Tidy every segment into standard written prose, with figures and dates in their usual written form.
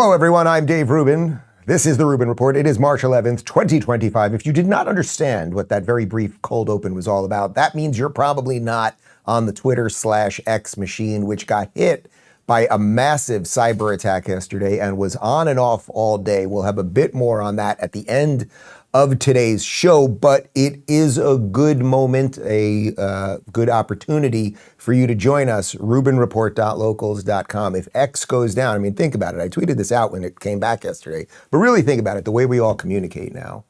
Hello, everyone. I'm Dave Rubin. This is the Rubin Report. It is March 11th, 2025. If you did not understand what that very brief cold open was all about, that means you're probably not on the Twitter/X machine, which got hit by a massive cyber attack yesterday and was on and off all day. We'll have a bit more on that at the end of today's show, but it is a good moment, a good opportunity for you to join us, rubinreport.locals.com. If X goes down, I mean, think about it. I tweeted this out when it came back yesterday, but really think about it, the way we all communicate now.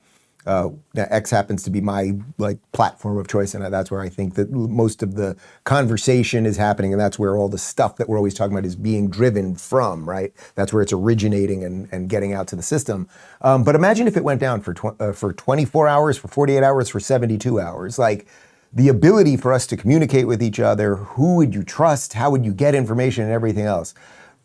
Now X happens to be my platform of choice, and that's where I think that most of the conversation is happening, and that's where all the stuff that we're always talking about is being driven from, right? That's where it's originating and getting out to the system. But imagine if it went down for 24 hours, for 48 hours, for 72 hours. Like, the ability for us to communicate with each other, who would you trust, how would you get information, and everything else.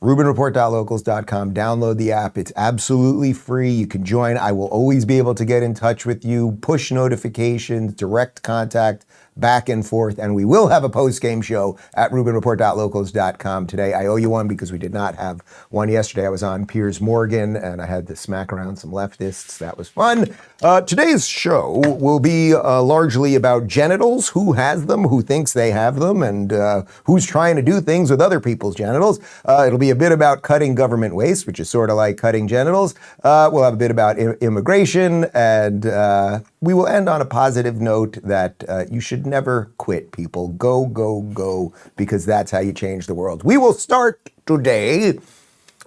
rubinreport.locals.com. Download the app. It's absolutely free. You can join. I will always be able to get in touch with you, push notifications, direct contact, back and forth. And we will have a post-game show at rubinreport.locals.com today. I owe you one because we did not have one yesterday. I was on Piers Morgan and I had to smack around some leftists. That was fun. Today's show will be largely about genitals, who has them, who thinks they have them, and who's trying to do things with other people's genitals. It'll be a bit about cutting government waste, which is sort of like cutting genitals. We'll have a bit about immigration, and we will end on a positive note that you should never quit, people. Go, go, go, because that's how you change the world. We will start today,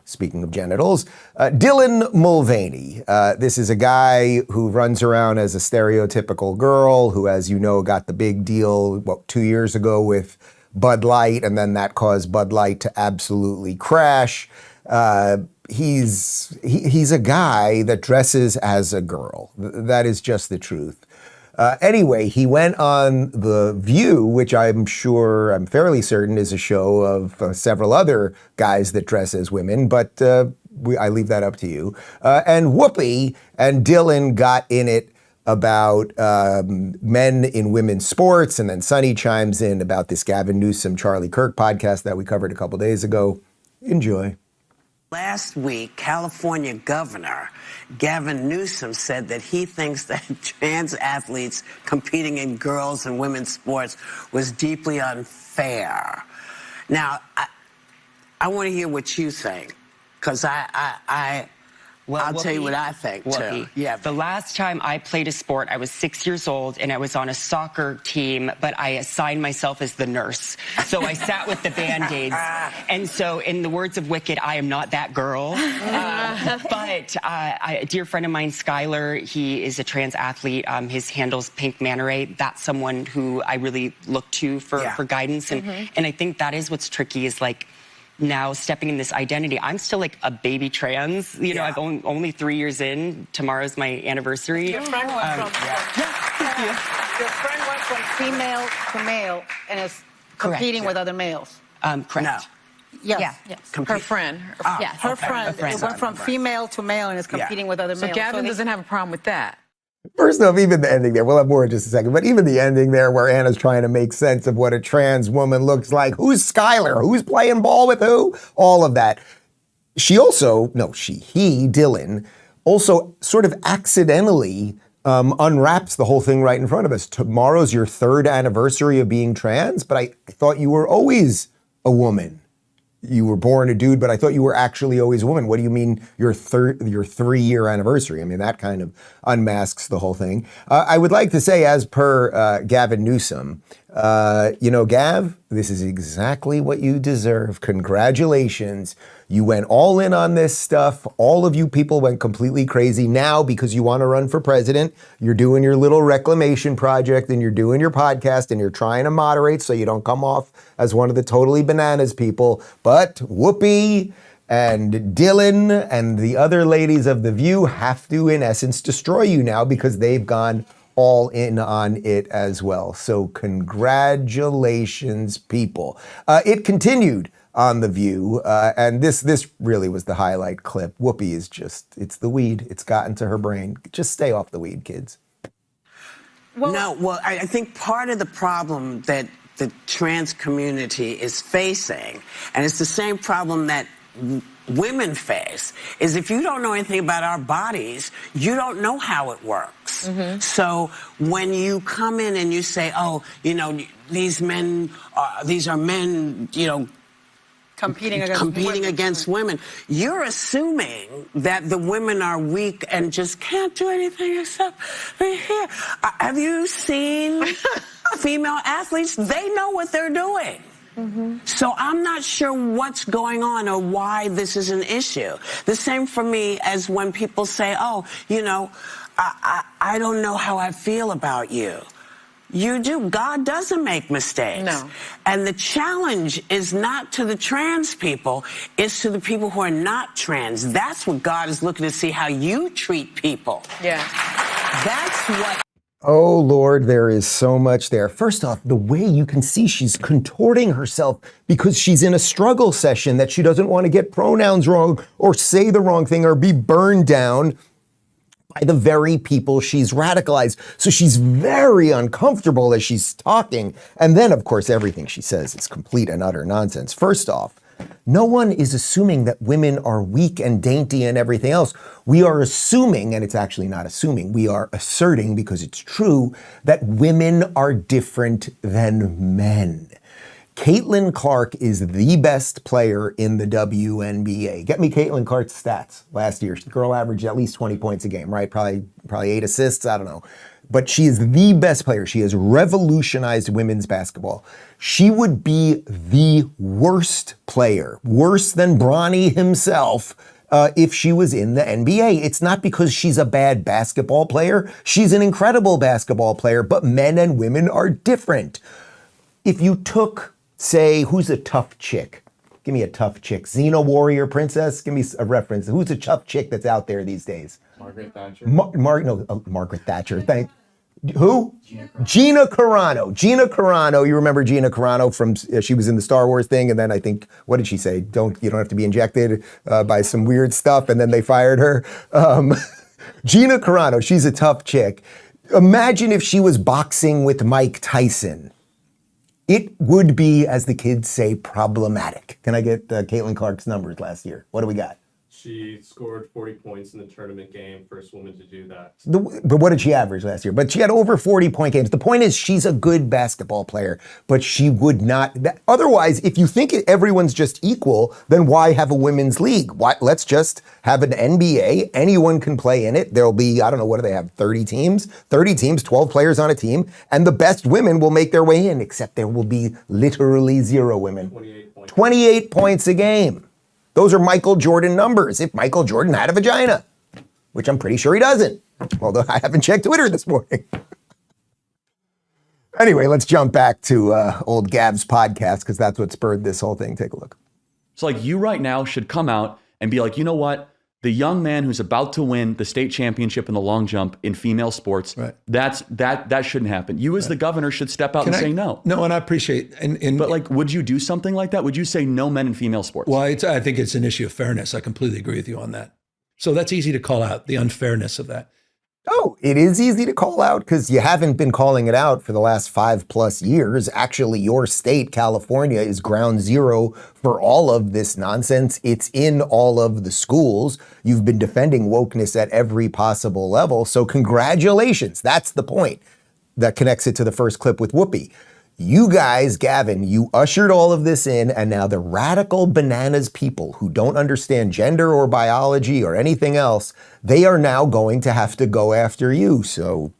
speaking of genitals, Dylan Mulvaney. This is a guy who runs around as a stereotypical girl who, as you know, got the big deal, 2 years ago with Bud Light, and then that caused Bud Light to absolutely crash. He's a guy that dresses as a girl. That is just the truth. Anyway, he went on The View, which I'm fairly certain is a show of several other guys that dress as women, but I leave that up to you. And Whoopi and Dylan got in it about men in women's sports, and then Sonny chimes in about this Gavin Newsom, Charlie Kirk podcast that we covered a couple days ago. Enjoy. Last week, California Governor Gavin Newsom said that he thinks that trans athletes competing in girls' and women's sports was deeply unfair. Now, I want to hear what you think, because I'll tell you what I think, too. Yeah. The last time I played a sport, I was 6 years old, and I was on a soccer team, but I assigned myself as the nurse. So I sat with the Band-Aids. And so, in the words of Wicked, I am not that girl. But a dear friend of mine, Skylar, he is a trans athlete. His handle's Pink Manta. That's someone who I really look to for guidance. And I think that is what's tricky, is like, now stepping in this identity. I'm still like a baby trans. You know, I've only 3 years in. Tomorrow's my anniversary. Your friend went your friend went from female to male and is competing with other males. Correct. No. Yes. Her friend. Her friend. It went from female to male and is competing with other males. So Gavin doesn't have a problem with that. First off, even the ending there, we'll have more in just a second, but even the ending there where Anna's trying to make sense of what a trans woman looks like, who's Skylar, who's playing ball with who, all of that. Dylan, also sort of accidentally unwraps the whole thing right in front of us. Tomorrow's your 3rd anniversary of being trans, but I thought you were always a woman. You were born a dude, but I thought you were actually always a woman. What do you mean your 3-year anniversary? I mean, that kind of unmasks the whole thing. I would like to say, as per Gavin Newsom, Gav, this is exactly what you deserve. Congratulations. You went all in on this stuff. All of you people went completely crazy. Now, because you want to run for president, you're doing your little reclamation project and you're doing your podcast and you're trying to moderate so you don't come off as one of the totally bananas people. But Whoopi and Dylan and the other ladies of The View have to, in essence, destroy you now because they've gone all in on it as well. So congratulations, people. It continued on The View, and this really was the highlight clip. Whoopi is it's the weed. It's gotten to her brain. Just stay off the weed, kids. I think part of the problem that the trans community is facing, and it's the same problem that women face is if you don't know anything about our bodies, you don't know how it works. So when you come in and you say, oh, you know, these are men, you know, Competing against women. You're assuming that the women are weak and just can't do anything except be here. Have you seen female athletes? They know what they're doing. So I'm not sure what's going on or why this is an issue. The same for me as when people say, oh, you know, I don't know how I feel about you. You do. God doesn't make mistakes. No. And the challenge is not to the trans people, it's to the people who are not trans. That's what God is looking to see, how you treat people. Yeah. That's what. Oh, Lord, there is so much there. First off, the way you can see she's contorting herself because she's in a struggle session that she doesn't want to get pronouns wrong or say the wrong thing or be burned down by the very people she's radicalized. So she's very uncomfortable as she's talking. And then, of course, everything she says is complete and utter nonsense. First off, no one is assuming that women are weak and dainty and everything else. We are assuming, and it's actually not assuming, we are asserting, because it's true, that women are different than men. Caitlin Clark is the best player in the WNBA. Get me Caitlin Clark's stats last year. The girl averaged at least 20 points a game, right? Probably 8 assists, I don't know. But she is the best player. She has revolutionized women's basketball. She would be the worst player, worse than Bronny himself, if she was in the NBA. It's not because she's a bad basketball player. She's an incredible basketball player, but men and women are different. If you took, say, who's a tough chick? Give me a tough chick. Xena Warrior Princess? Give me a reference. Who's a tough chick that's out there these days? Margaret Thatcher. Margaret Thatcher. Who? Gina Carano. Gina Carano. You remember Gina Carano from, she was in the Star Wars thing, and then I think, what did she say? You don't have to be injected by some weird stuff, and then they fired her. Gina Carano, she's a tough chick. Imagine if she was boxing with Mike Tyson. It would be, as the kids say, problematic. Can I get Caitlin Clark's numbers last year? What do we got? She scored 40 points in the tournament game, first woman to do that. But what did she average last year? But she had over 40-point games. The point is, she's a good basketball player, but she would not. Otherwise, if you think everyone's just equal, then why have a women's league? Let's just have an NBA. Anyone can play in it. There'll be, I don't know, what do they have, 30 teams? 30 teams, 12 players on a team, and the best women will make their way in, except there will be literally 0 women. 28 points. 28 points a game. Those are Michael Jordan numbers, if Michael Jordan had a vagina, which I'm pretty sure he doesn't, although I haven't checked Twitter this morning. Anyway, let's jump back to old Gab's podcast, because that's what spurred this whole thing. Take a look. So like you right now should come out and be like, you know what? The young man who's about to win the state championship in the long jump in female sports, right. that shouldn't happen. You as the governor should step out and say no. No, and I appreciate but like, would you do something like that? Would you say no men in female sports? Well, I think it's an issue of fairness. I completely agree with you on that. So that's easy to call out, the unfairness of that. Oh, it is easy to call out because you haven't been calling it out for the last 5+ years. Actually, your state, California, is ground zero for all of this nonsense. It's in all of the schools. You've been defending wokeness at every possible level. So congratulations. That's the point that connects it to the first clip with Whoopi. You guys, Gavin, you ushered all of this in, and now the radical bananas people who don't understand gender or biology or anything else, they are now going to have to go after you. So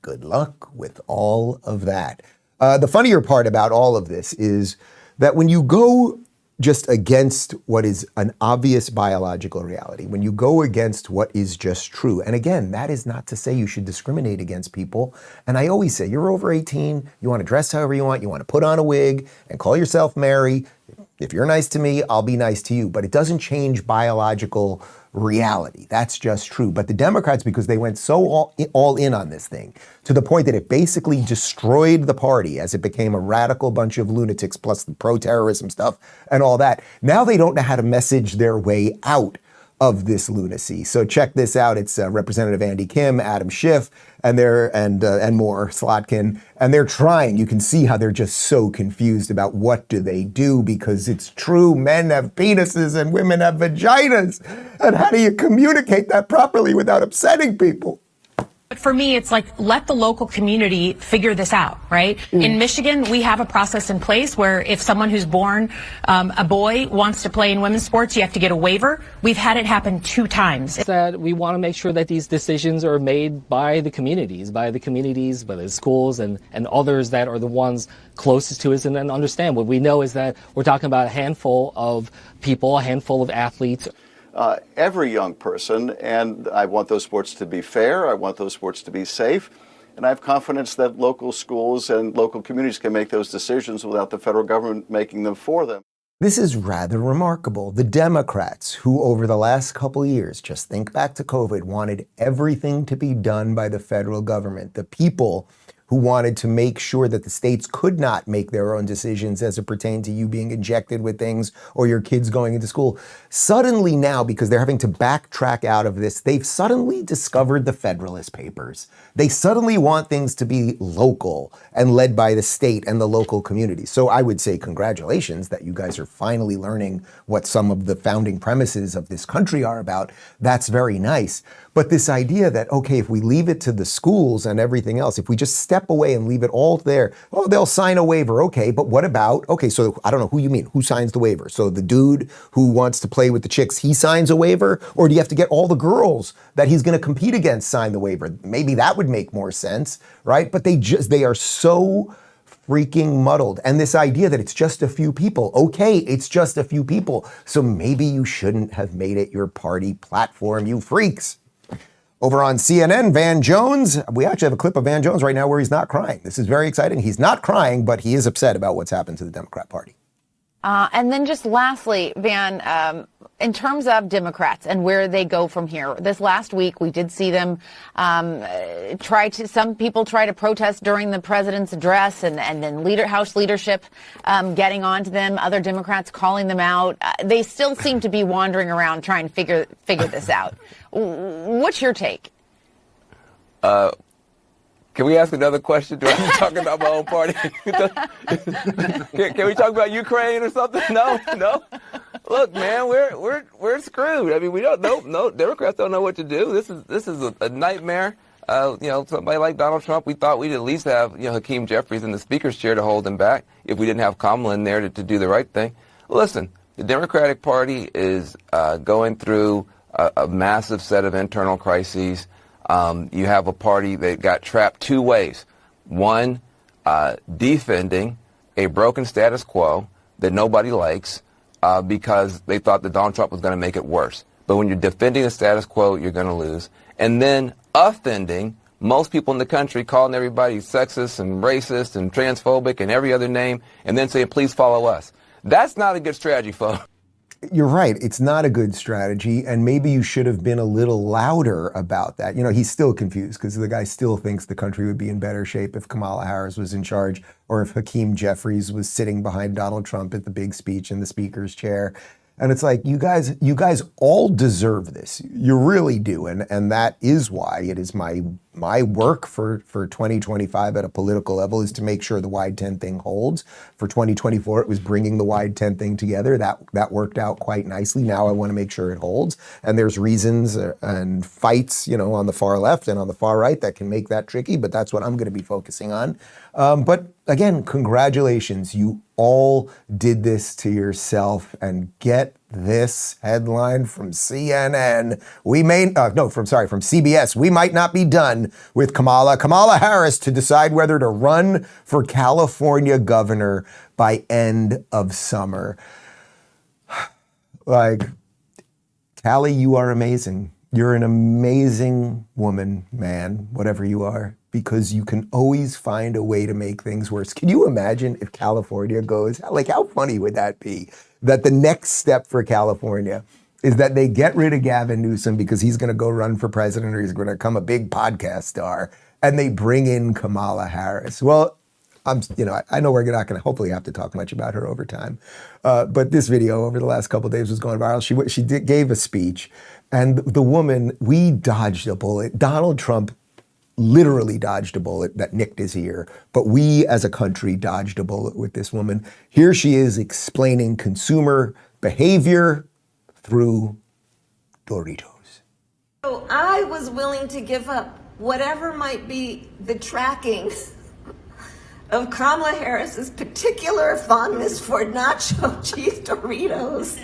good luck with all of that. The funnier part about all of this is that when you go just against what is an obvious biological reality, when you go against what is just true, and again, that is not to say you should discriminate against people. And I always say, you're over 18, you want to dress however you want to put on a wig and call yourself Mary. If you're nice to me, I'll be nice to you. But it doesn't change biological reality. That's just true. But the Democrats, because they went so all in on this thing, to the point that it basically destroyed the party as it became a radical bunch of lunatics, plus the pro-terrorism stuff and all that. Now they don't know how to message their way out of this lunacy. So check this out. It's Representative Andy Kim, Adam Schiff, and more, Slotkin, and they're trying. You can see how they're just so confused about what do they do, because it's true, men have penises and women have vaginas. And how do you communicate that properly without upsetting people? But for me, it's like, let the local community figure this out, right? In Michigan, we have a process in place where if someone who's born a boy wants to play in women's sports, you have to get a waiver. We've had it happen 2 times. That we want to make sure that these decisions are made by the communities, by the schools and others that are the ones closest to us, and then understand what we know is that we're talking about a handful of people, a handful of athletes. Every young person, and I want those sports to be fair, I want those sports to be safe, and I have confidence that local schools and local communities can make those decisions without the federal government making them for them. This is rather remarkable. The Democrats, who over the last couple of years, just think back to COVID, wanted everything to be done by the federal government. The people who wanted to make sure that the states could not make their own decisions as it pertained to you being injected with things or your kids going into school. Suddenly now, because they're having to backtrack out of this, they've suddenly discovered the Federalist Papers. They suddenly want things to be local and led by the state and the local community. So I would say congratulations that you guys are finally learning what some of the founding premises of this country are about. That's very nice. But this idea that, okay, if we leave it to the schools and everything else, if we just step away and leave it all there, oh, they'll sign a waiver. Okay, but what about, okay, so I don't know who you mean, who signs the waiver? So the dude who wants to play with the chicks, he signs a waiver? Or do you have to get all the girls that he's going to compete against sign the waiver? Maybe that would make more sense, right? But they are so freaking muddled. And this idea that it's just a few people, okay, it's just a few people, so maybe you shouldn't have made it your party platform, you freaks. Over on CNN, Van Jones, we actually have a clip of Van Jones right now where he's not crying. This is very exciting. He's not crying, but he is upset about what's happened to the Democrat Party. And then just lastly, Van, in terms of Democrats and where they go from here, this last week we did see them some people try to protest during the president's address, and then House leadership getting on to them, other Democrats calling them out. They still seem to be wandering around trying to figure this out. What's your take? Can we ask another question? Do I be talking about my own party? Can we talk about Ukraine or something? No. Look, man, we're screwed. I mean, we don't know. No, Democrats don't know what to do. This is a nightmare. Somebody like Donald Trump, we thought we'd at least have Hakeem Jeffries in the speaker's chair to hold him back if we didn't have Kamala in there to do the right thing. Listen, the Democratic Party is going through a massive set of internal crises. You have a party that got trapped 2 ways. One, defending a broken status quo that nobody likes because they thought that Donald Trump was going to make it worse. But when you're defending the status quo, you're going to lose. And then offending most people in the country, calling everybody sexist and racist and transphobic and every other name, and then saying, please follow us. That's not a good strategy, folks. You're right. It's not a good strategy, and maybe you should have been a little louder about that. He's still confused because the guy still thinks the country would be in better shape if Kamala Harris was in charge or if Hakeem Jeffries was sitting behind Donald Trump at the big speech in the speaker's chair. And it's like, you guys all deserve this. You really do. And that is why it is my work for 2025 at a political level is to make sure the wide tent thing holds. For 2024, it was bringing the wide tent thing together. That worked out quite nicely. Now I want to make sure it holds. And there's reasons and fights, on the far left and on the far right that can make that tricky, but that's what I'm going to be focusing on. But again, congratulations. You all did this to yourself, and get this headline from CNN. From CBS. We might not be done with Kamala Harris to decide whether to run for California governor by end of summer. Like, Callie, you are amazing. You're an amazing woman, man, whatever you are, because you can always find a way to make things worse. Can you imagine if California goes, how funny would that be? That the next step for California is that they get rid of Gavin Newsom because he's going to go run for president or he's going to become a big podcast star, and they bring in Kamala Harris. Well, I know we're not going to hopefully have to talk much about her over time. But this video over the last couple of days was going viral. She gave a speech, and the woman, we dodged a bullet. Donald Trump literally dodged a bullet that nicked his ear, but we as a country dodged a bullet with this woman. Here she is explaining consumer behavior through Doritos. So I was willing to give up whatever might be the tracking of Kamala Harris's particular fondness for nacho cheese Doritos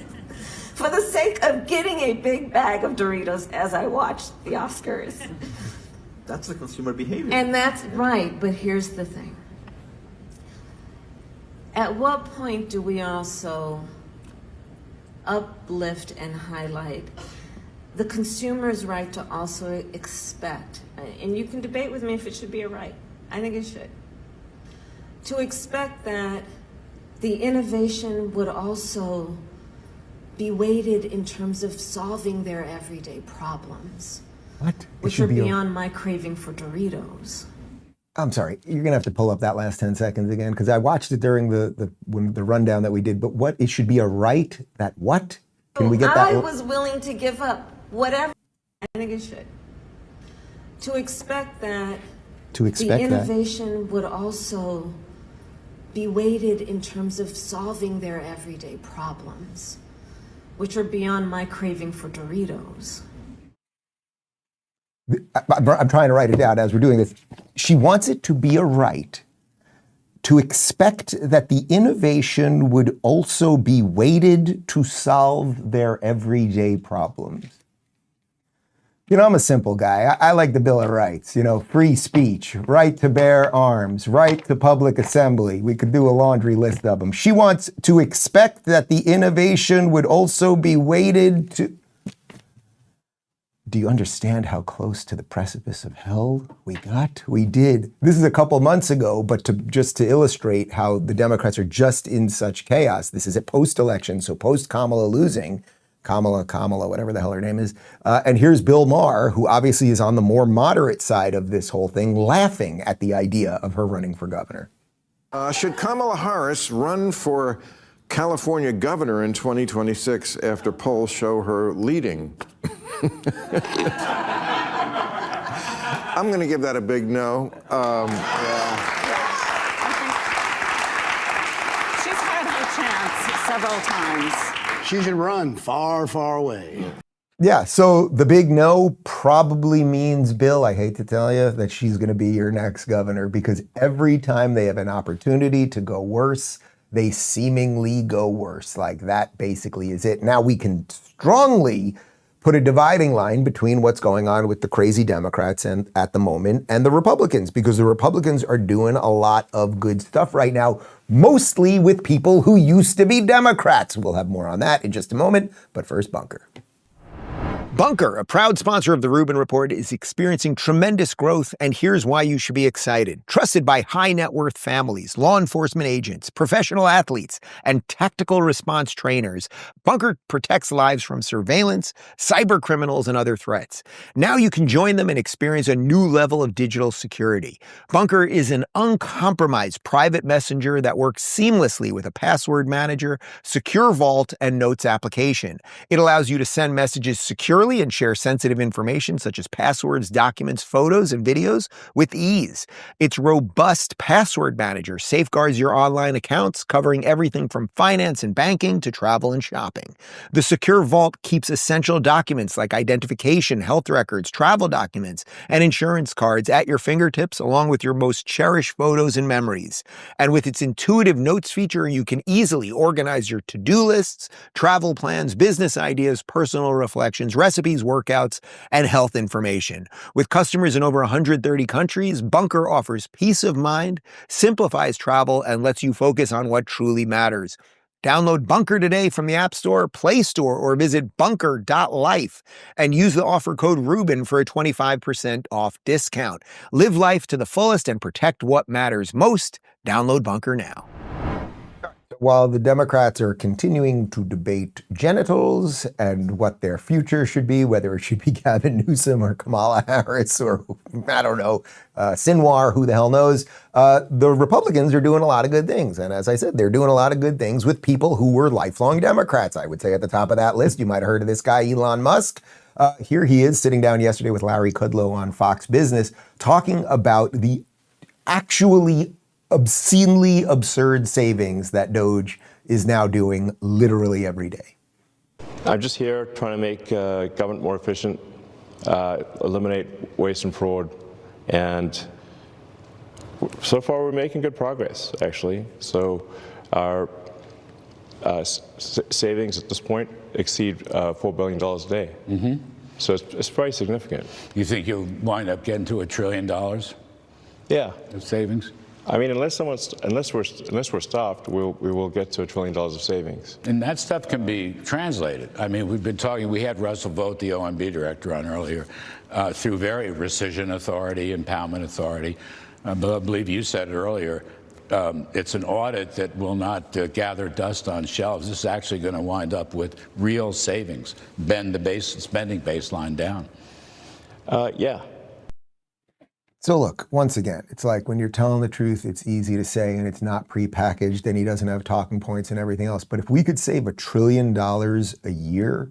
for the sake of getting a big bag of Doritos as I watched the Oscars. That's the consumer behavior. And that's right, but here's the thing. At what point do we also uplift and highlight the consumer's right to also expect, and you can debate with me if it should be a right, I think it should, to expect that the innovation would also be weighted in terms of solving their everyday problems. What? Which are beyond my craving for Doritos. I'm sorry, you're going to have to pull up that last 10 seconds again, because I watched it during the rundown that we did, but what? It should be a right that what? Can we get that? I was willing to give up whatever, I think it should, to expect that the innovation would also be weighted in terms of solving their everyday problems, which are beyond my craving for Doritos. I'm trying to write it down as we're doing this. She wants it to be a right to expect that the innovation would also be weighted to solve their everyday problems. I'm a simple guy. I like the Bill of Rights, free speech, right to bear arms, right to public assembly. We could do a laundry list of them. She wants to expect that the innovation would also be weighted to... Do you understand how close to the precipice of hell we got? We did. This is a couple months ago, but just to illustrate how the Democrats are just in such chaos. This is a post-election, so post-Kamala losing, Kamala, whatever the hell her name is. And here's Bill Maher, who obviously is on the more moderate side of this whole thing, laughing at the idea of her running for governor. Should Kamala Harris run for California governor in 2026 after polls show her leading? I'm going to give that a big no. She's had her chance several times. She should run far, far away. Yeah, so the big no probably means, Bill, I hate to tell you, that she's going to be your next governor, because every time they have an opportunity to go worse, they seemingly go worse. Like, that basically is it. Now we can strongly put a dividing line between what's going on with the crazy Democrats and at the moment and the Republicans, because the Republicans are doing a lot of good stuff right now, mostly with people who used to be Democrats. We'll have more on that in just a moment, but first, Bunker. Bunker, a proud sponsor of the Rubin Report, is experiencing tremendous growth, and here's why you should be excited. Trusted by high net worth families, law enforcement agents, professional athletes, and tactical response trainers, Bunker protects lives from surveillance, cyber criminals, and other threats. Now you can join them and experience a new level of digital security. Bunker is an uncompromised private messenger that works seamlessly with a password manager, secure vault, and notes application. It allows you to send messages securely and share sensitive information such as passwords, documents, photos, and videos with ease. Its robust password manager safeguards your online accounts, covering everything from finance and banking to travel and shopping. The secure vault keeps essential documents like identification, health records, travel documents, and insurance cards at your fingertips, along with your most cherished photos and memories. And with its intuitive notes feature, you can easily organize your to-do lists, travel plans, business ideas, personal reflections, recipes, workouts, and health information. With customers in over 130 countries, Bunker offers peace of mind, simplifies travel, and lets you focus on what truly matters. Download Bunker today from the App Store, Play Store, or visit bunker.life and use the offer code Rubin for a 25% off discount. Live life to the fullest and protect what matters most. Download Bunker now. while the Democrats are continuing to debate genitals and what their future should be, whether it should be Gavin Newsom or Kamala Harris or, I don't know, Sinwar, who the hell knows, the Republicans are doing a lot of good things. And as I said, they're doing a lot of good things with people who were lifelong Democrats. I would say at the top of that list, you might have heard of this guy, Elon Musk. Here he is sitting down yesterday with Larry Kudlow on Fox Business talking about the actually obscenely absurd savings that DOGE is now doing literally every day. I'm just here trying to make government more efficient, eliminate waste and fraud, and so far we're making good progress, actually. So our savings at this point exceed $4 billion a day. Mm-hmm. So it's very significant. You think you'll wind up getting to $1 trillion? Yeah. Of savings? I mean, unless we're stopped, we will get to $1 trillion of savings. And that stuff can be translated. I mean, we've been talking, we had Russell Vogt, the OMB director, on earlier, through very rescission authority, impoundment authority. But I believe you said it earlier, it's an audit that will not gather dust on shelves. This is actually going to wind up with real savings, bend the spending baseline down. Yeah. So look, once again, it's like when you're telling the truth, it's easy to say and it's not prepackaged and he doesn't have talking points and everything else. But if we could save $1 trillion a year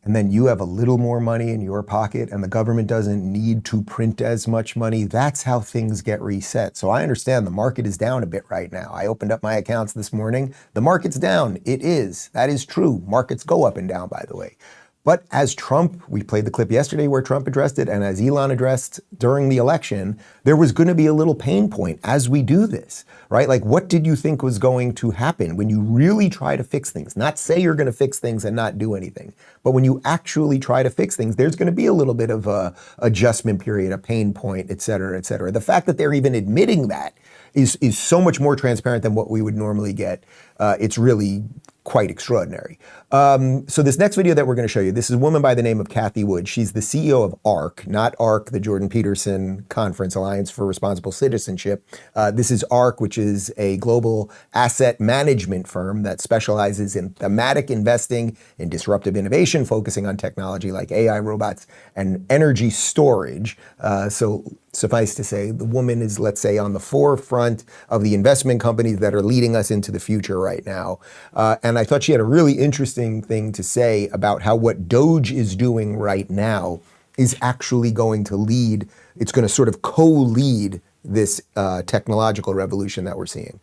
and then you have a little more money in your pocket and the government doesn't need to print as much money, that's how things get reset. So I understand the market is down a bit right now. I opened up my accounts this morning. The market's down. It is. That is true. Markets go up and down, by the way. But as Trump, we played the clip yesterday where Trump addressed it, and as Elon addressed during the election, there was going to be a little pain point as we do this, right? Like, what did you think was going to happen when you really try to fix things? Not say you're going to fix things and not do anything, but when you actually try to fix things, there's going to be a little bit of a adjustment period, a pain point, et cetera, et cetera. The fact that they're even admitting that is so much more transparent than what we would normally get. It's really quite extraordinary. So this next video that we're going to show you, this is a woman by the name of Kathy Wood. She's the CEO of ARC, not ARC, the Jordan Peterson Conference, Alliance for Responsible Citizenship. This is ARC, which is a global asset management firm that specializes in thematic investing in disruptive innovation, focusing on technology like AI, robots, and energy storage. So suffice to say, the woman is, let's say, on the forefront of the investment companies that are leading us into the future right now. And I thought she had a really interesting thing to say about how what DOGE is doing right now is actually going to lead, it's going to sort of co-lead this technological revolution that we're seeing.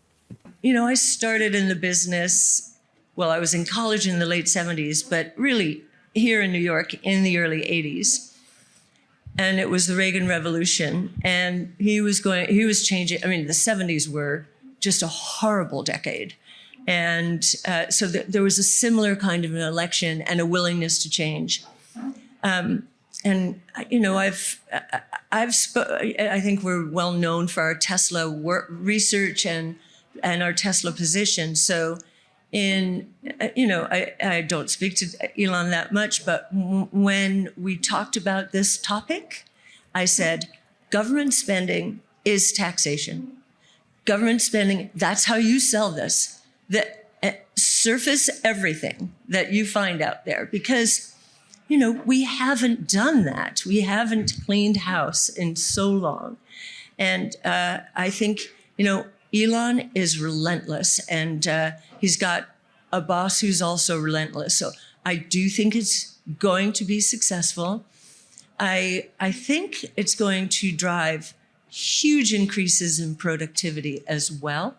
You know, I started in the business, well, I was in college in the late 70s, but really here in New York in the early 80s. And it was the Reagan Revolution. And he was changing, I mean, the 70s were just a horrible decade. And so there was a similar kind of an election and a willingness to change. And, you know, I think we're well known for our Tesla research and our Tesla position. So you know, I don't speak to Elon that much, but when we talked about this topic, I said, government spending is taxation. Government spending, that's how you sell this. Surface everything that you find out there, because, you know, we haven't done that. We haven't cleaned house in so long. And I think, you know, Elon is relentless, and he's got a boss who's also relentless. So I do think it's going to be successful. I think it's going to drive huge increases in productivity as well.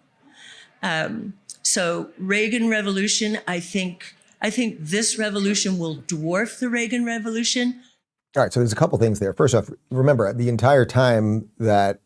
So Reagan Revolution, I think this revolution will dwarf the Reagan Revolution. All right, so there's a couple things there. First off, remember, the entire time that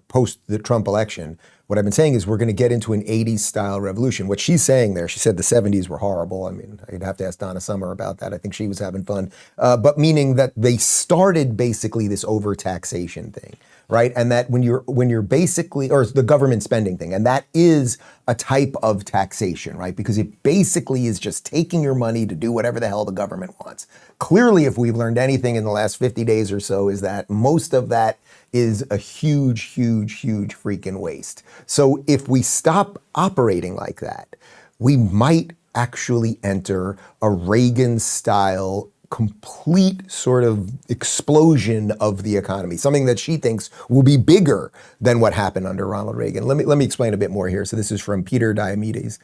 post the Trump election, what I've been saying is we're going to get into an 80s style revolution. What she's saying there, she said the 70s were horrible. I mean, I'd have to ask Donna Summer about that. I think she was having fun. But meaning that they started basically this overtaxation thing, right? And that when you're basically, or the government spending thing, and that is a type of taxation, right? Because it basically is just taking your money to do whatever the hell the government wants. Clearly, if we've learned anything in the last 50 days or so, is that most of that is a huge, huge, huge freaking waste. So if we stop operating like that, we might actually enter a Reagan-style complete sort of explosion of the economy, something that she thinks will be bigger than what happened under Ronald Reagan. Let me explain a bit more here. So this is from Peter Diomedes.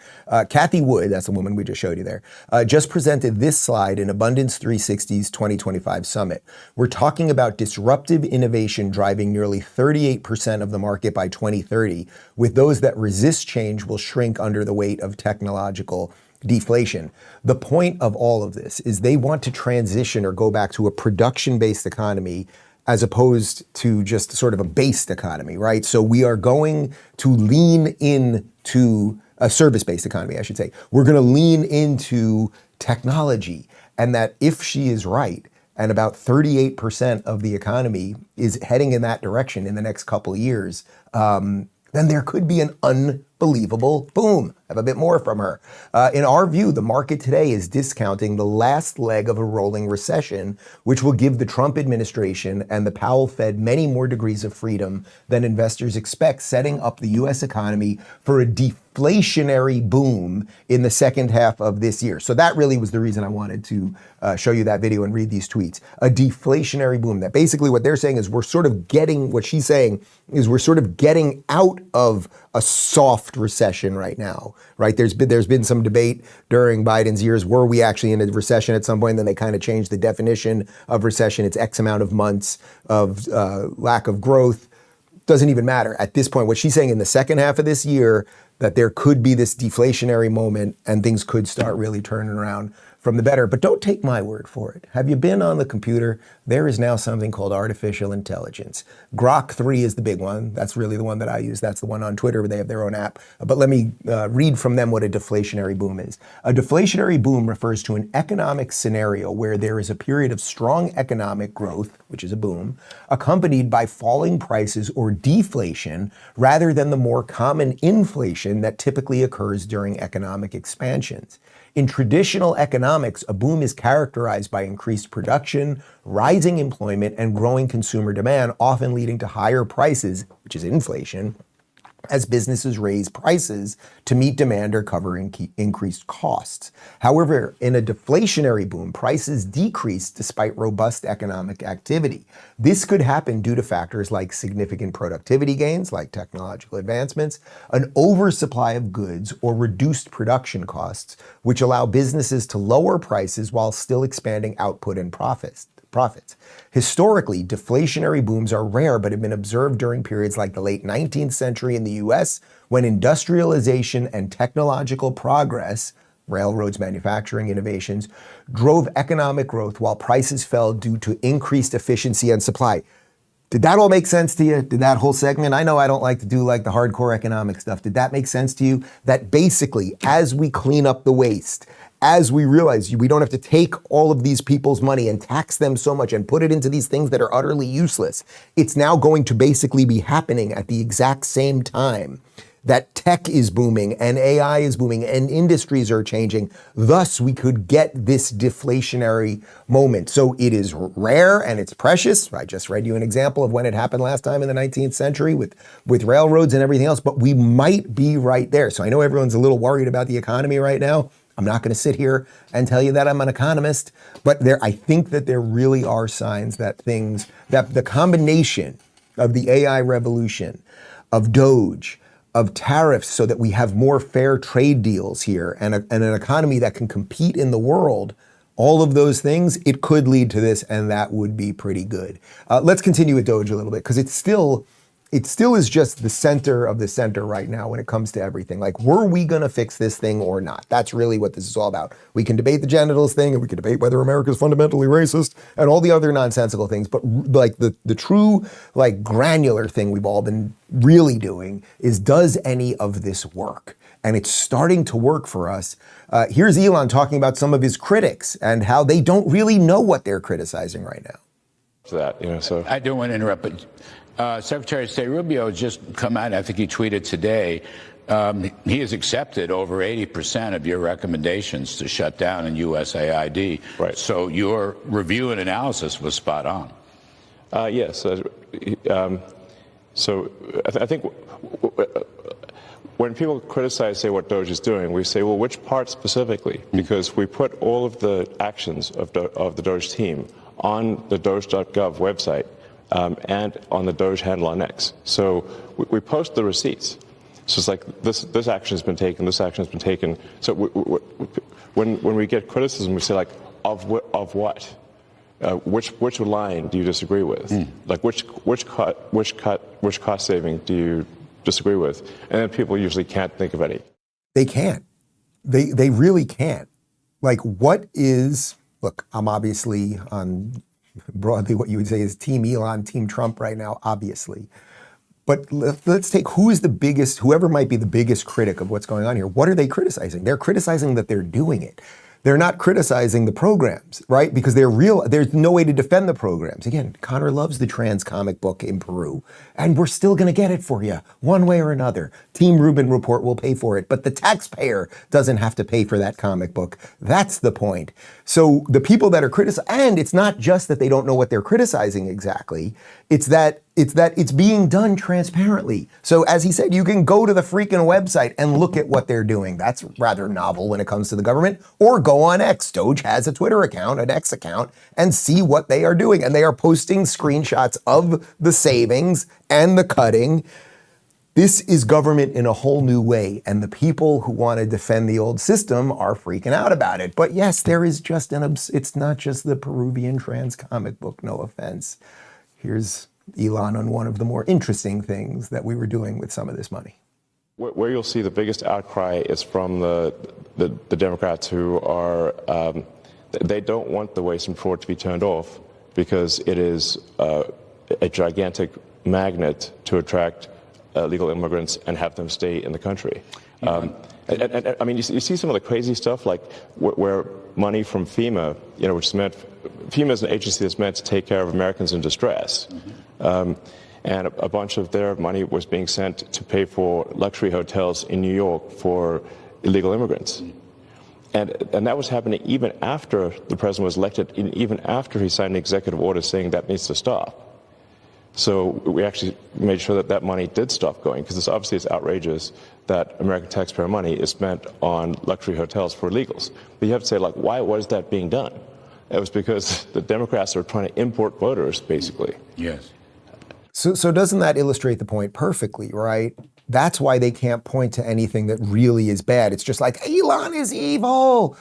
Kathy Wood, that's the woman we just showed you there, just presented this slide in Abundance 360's 2025 Summit. We're talking about disruptive innovation driving nearly 38% of the market by 2030, with those that resist change will shrink under the weight of technological deflation. The point of all of this is they want to transition or go back to a production-based economy as opposed to just sort of a based economy, right? So we are going to lean into a service-based economy, I should say. We're going to lean into technology, and that if she is right, and about 38% of the economy is heading in that direction in the next couple of years, then there could be an unbelievable boom. I have a bit more from her. In our view, the market today is discounting the last leg of a rolling recession, which will give the Trump administration and the Powell Fed many more degrees of freedom than investors expect, setting up the U.S. economy for a deflationary boom in the second half of this year. So that really was the reason I wanted to show you that video and read these tweets. A deflationary boom. That basically what they're saying is we're sort of getting, what she's saying is we're sort of getting out of a soft recession right now, right? There's been some debate during Biden's years. Were we actually in a recession at some point? Then they kind of changed the definition of recession. It's X amount of months of lack of growth. Doesn't even matter at this point. What she's saying in the second half of this year, that there could be this deflationary moment and things could start really turning around from the better. But don't take my word for it. Have you been on the computer? There is now something called artificial intelligence. Grok 3 is the big one. That's really the one that I use. That's the one on Twitter where they have their own app. But let me read from them what a deflationary boom is. A deflationary boom refers to an economic scenario where there is a period of strong economic growth, which is a boom, accompanied by falling prices or deflation rather than the more common inflation that typically occurs during economic expansions. In traditional economics, a boom is characterized by increased production, rising employment, and growing consumer demand, often leading to higher prices, which is inflation, as businesses raise prices to meet demand or cover increased costs. However, in a deflationary boom, prices decrease despite robust economic activity. This could happen due to factors like significant productivity gains, like technological advancements, an oversupply of goods, or reduced production costs, which allow businesses to lower prices while still expanding output and profits. Historically, deflationary booms are rare, but have been observed during periods like the late 19th century in the US, when industrialization and technological progress, railroads, manufacturing innovations, drove economic growth while prices fell due to increased efficiency and supply. Did that all make sense to you? Did that whole segment? I know I don't like to do like the hardcore economic stuff. Did that make sense to you? That basically, as we clean up the waste, as we realize we don't have to take all of these people's money and tax them so much and put it into these things that are utterly useless, it's now going to basically be happening at the exact same time that tech is booming and AI is booming and industries are changing. Thus, we could get this deflationary moment. So it is rare and it's precious. I just read you an example of when it happened last time in the 19th century with railroads and everything else, but we might be right there. So I know everyone's a little worried about the economy right now. I'm not going to sit here and tell you that I'm an economist, but I think that there really are signs that that the combination of the AI revolution, of DOGE, of tariffs so that we have more fair trade deals here and an economy that can compete in the world, all of those things, it could lead to this, and that would be pretty good. Let's continue with DOGE a little bit, because it still is just the center of the center right now when it comes to everything. Like, were we going to fix this thing or not? That's really what this is all about. We can debate the genitals thing, and we can debate whether America is fundamentally racist and all the other nonsensical things. But like the true, like, granular thing we've all been really doing is, does any of this work? And it's starting to work for us. Here's Elon talking about some of his critics and how they don't really know what they're criticizing right now. So I don't want to interrupt, but Secretary of State Rubio just come out, I think he tweeted today, he has accepted over 80% of your recommendations to shut down in USAID. Right. So your review and analysis was spot on. Yes. So I think when people criticize, say, what DOGE is doing, we say, well, which part specifically? Because we put all of the actions of the DOGE team on the doge.gov website and on the DOGE handle on X. So we post the receipts. So it's like this action has been taken, this action has been taken. So when we get criticism, we say, like, of what? Which line do you disagree with? Like which cost saving do you disagree with? And then people usually can't think of any. They can't. They really can't. Like, what is, look, I'm obviously on broadly what you would say is Team Elon, Team Trump right now, obviously. But let's take whoever might be the biggest critic of what's going on here. What are they criticizing? They're criticizing that they're doing it. They're not criticizing the programs, right? Because there's no way to defend the programs. Again, Connor loves the trans comic book in Peru, and we're still going to get it for you one way or another. Team Rubin Report will pay for it, but the taxpayer doesn't have to pay for that comic book. That's the point. So the people that are criticizing, and it's not just that they don't know what they're criticizing exactly, it's that it's being done transparently. So as he said, you can go to the freaking website and look at what they're doing. That's rather novel when it comes to the government. Or go on X. DOGE has a Twitter account, an X account, and see what they are doing. And they are posting screenshots of the savings and the cutting. This is government in a whole new way. And the people who want to defend the old system are freaking out about it. But yes, there is just it's not just the Peruvian trans comic book, no offense. Here's Elon on one of the more interesting things that we were doing with some of this money. Where you'll see the biggest outcry is from the Democrats who are, they don't want the waste and fraud to be turned off because it is a gigantic magnet to attract illegal immigrants and have them stay in the country. And I mean, you see some of the crazy stuff, like where money from FEMA, which is meant, FEMA is an agency that's meant to take care of Americans in distress. And a bunch of their money was being sent to pay for luxury hotels in New York for illegal immigrants. And that was happening even after the president was elected, and even after he signed an executive order saying that needs to stop. So we actually made sure that money did stop going, because obviously it's outrageous that American taxpayer money is spent on luxury hotels for illegals. But you have to say, like, why was that being done? It was because the Democrats are trying to import voters, basically. Yes. So doesn't that illustrate the point perfectly, right? That's why they can't point to anything that really is bad. It's just like, Elon is evil,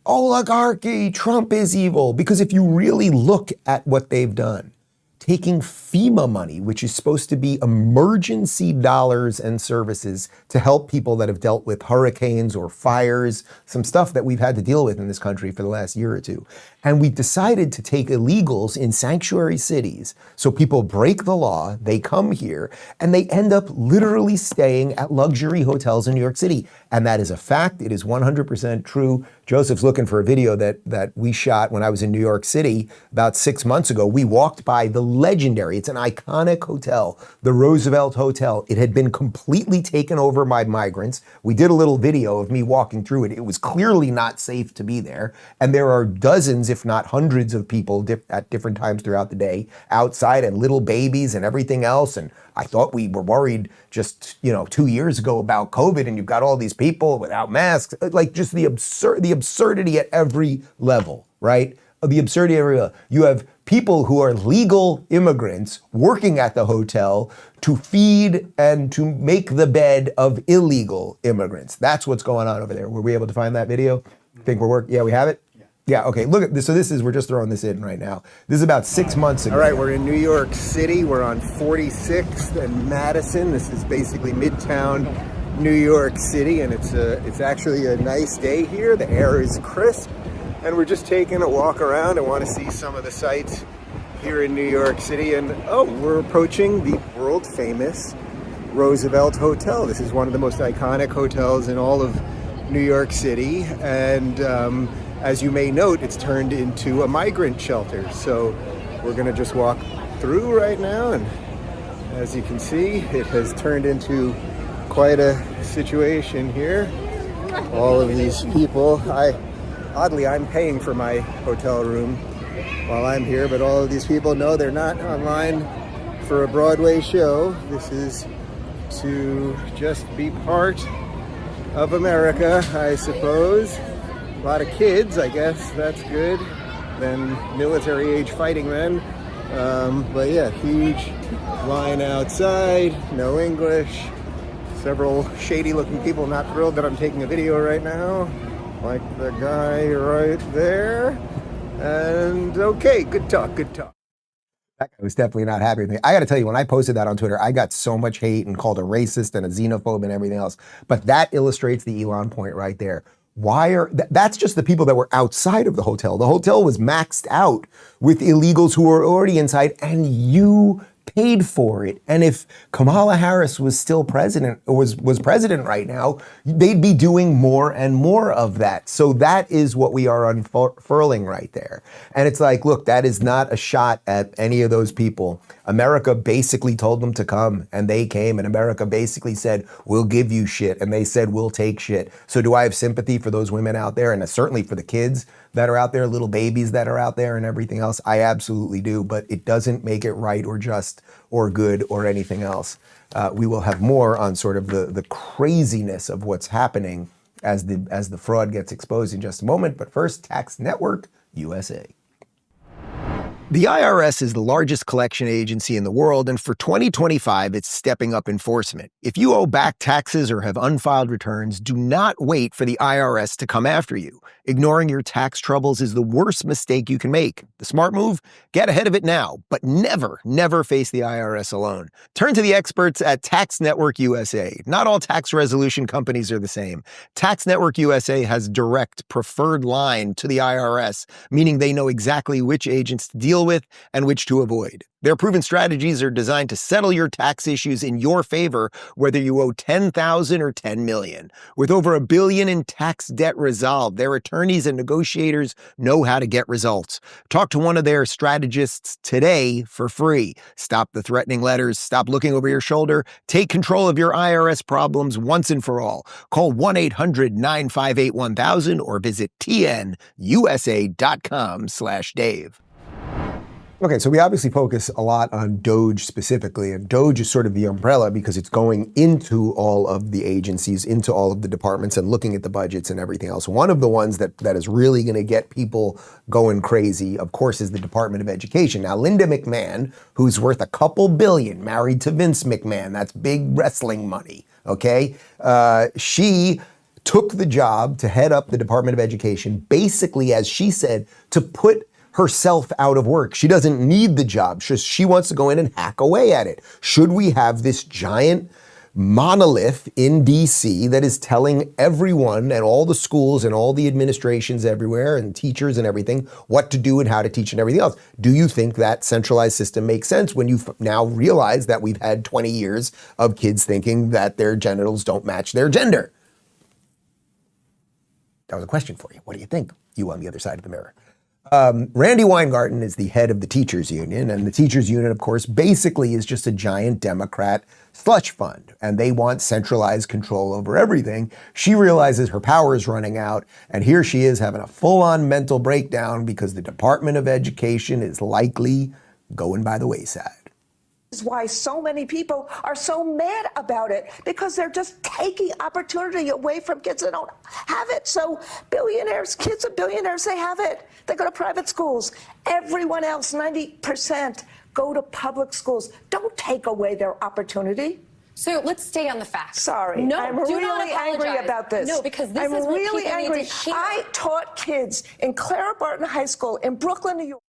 oligarchy, Trump is evil. Because if you really look at what they've done, taking FEMA money, which is supposed to be emergency dollars and services to help people that have dealt with hurricanes or fires, some stuff that we've had to deal with in this country for the last year or two. And we decided to take illegals in sanctuary cities. So people break the law, they come here, and they end up literally staying at luxury hotels in New York City. And that is a fact. It is 100% true. Joseph's looking for a video that we shot when I was in New York City about 6 months ago. We walked by the legendary, it's an iconic hotel, the Roosevelt Hotel. It had been completely taken over by migrants. We did a little video of me walking through it. It was clearly not safe to be there. And there are dozens, if not hundreds of people at different times throughout the day outside, and little babies and everything else. And I thought we were worried just, 2 years ago about COVID, and you've got all these people without masks, like just the absurdity at every level, right? The absurdity at every level. You have people who are legal immigrants working at the hotel to feed and to make the bed of illegal immigrants. That's what's going on over there. Were we able to find that video? Think we're working? Yeah, we have it? Yeah, okay, look at this. So we're just throwing this in right now. This is about 6 months ago. All right, we're in New York City. We're on 46th and Madison. This is basically Midtown New York City, and it's actually a nice day here. The air is crisp, and we're just taking a walk around and want to see some of the sights here in New York City. And we're approaching the world famous Roosevelt Hotel. This is one of the most iconic hotels in all of New York City, and as you may note, it's turned into a migrant shelter. So we're gonna just walk through right now, and as you can see, it has turned into quite a situation here. All of these people, oddly, I'm paying for my hotel room while I'm here, but all of these people know they're not online for a Broadway show. This is to just be part of America, I suppose. A lot of kids, I guess that's good. Then military age fighting men. But yeah, huge line outside, no English. Several shady looking people not thrilled that I'm taking a video right now. Like the guy right there. And okay, good talk. That guy was definitely not happy with me. I got to tell you, when I posted that on Twitter, I got so much hate and called a racist and a xenophobe and everything else. But that illustrates the Elon point right there. That's just the people that were outside of the hotel. The hotel was maxed out with illegals who were already inside, and you paid for it. And if Kamala Harris was still president, or was president right now, they'd be doing more and more of that. So that is what we are unfurling right there. And it's like, look, that is not a shot at any of those people. America basically told them to come, and they came, and America basically said, we'll give you shit. And they said, we'll take shit. So do I have sympathy for those women out there? And certainly for the kids that are out there, little babies that are out there and everything else? I absolutely do, but it doesn't make it right or just or good or anything else. We will have more on sort of the craziness of what's happening as the fraud gets exposed in just a moment. But first, Tax Network USA. The IRS is the largest collection agency in the world, and for 2025, it's stepping up enforcement. If you owe back taxes or have unfiled returns, do not wait for the IRS to come after you. Ignoring your tax troubles is the worst mistake you can make. The smart move? Get ahead of it now, but never, never face the IRS alone. Turn to the experts at Tax Network USA. Not all tax resolution companies are the same. Tax Network USA has direct, preferred line to the IRS, meaning they know exactly which agents to deal with and which to avoid. Their proven strategies are designed to settle your tax issues in your favor, whether you owe $10,000 or $10 million. With over $1 billion in tax debt resolved, their attorneys and negotiators know how to get results. Talk to one of their strategists today for free. Stop the threatening letters. Stop looking over your shoulder. Take control of your IRS problems once and for all. Call 1-800-958-1000 or visit tnusa.com/Dave. Okay, so we obviously focus a lot on DOGE specifically, and DOGE is sort of the umbrella because it's going into all of the agencies, into all of the departments and looking at the budgets and everything else. One of the ones that is really going to get people going crazy, of course, is the Department of Education. Now, Linda McMahon, who's worth a couple billion, married to Vince McMahon, that's big wrestling money, okay? She took the job to head up the Department of Education, basically, as she said, to put herself out of work. She doesn't need the job. She wants to go in and hack away at it. Should we have this giant monolith in DC that is telling everyone and all the schools and all the administrations everywhere and teachers and everything what to do and how to teach and everything else? Do you think that centralized system makes sense when you now realize that we've had 20 years of kids thinking that their genitals don't match their gender? That was a question for you. What do you think? You on the other side of the mirror. Randi Weingarten is the head of the teachers union, and the teachers union, of course, basically is just a giant Democrat slush fund, and they want centralized control over everything. She realizes her power is running out, and here she is having a full-on mental breakdown because the Department of Education is likely going by the wayside. Is why so many people are so mad about it, because they're just taking opportunity away from kids that don't have it. So billionaires, kids of billionaires, they have it. They go to private schools. Everyone else, 90%, go to public schools. Don't take away their opportunity. So let's stay on the facts. Sorry, no, I'm do really not angry about this. No, because this I'm is what really people angry. need to hear. I taught kids in Clara Barton High School in Brooklyn, New York.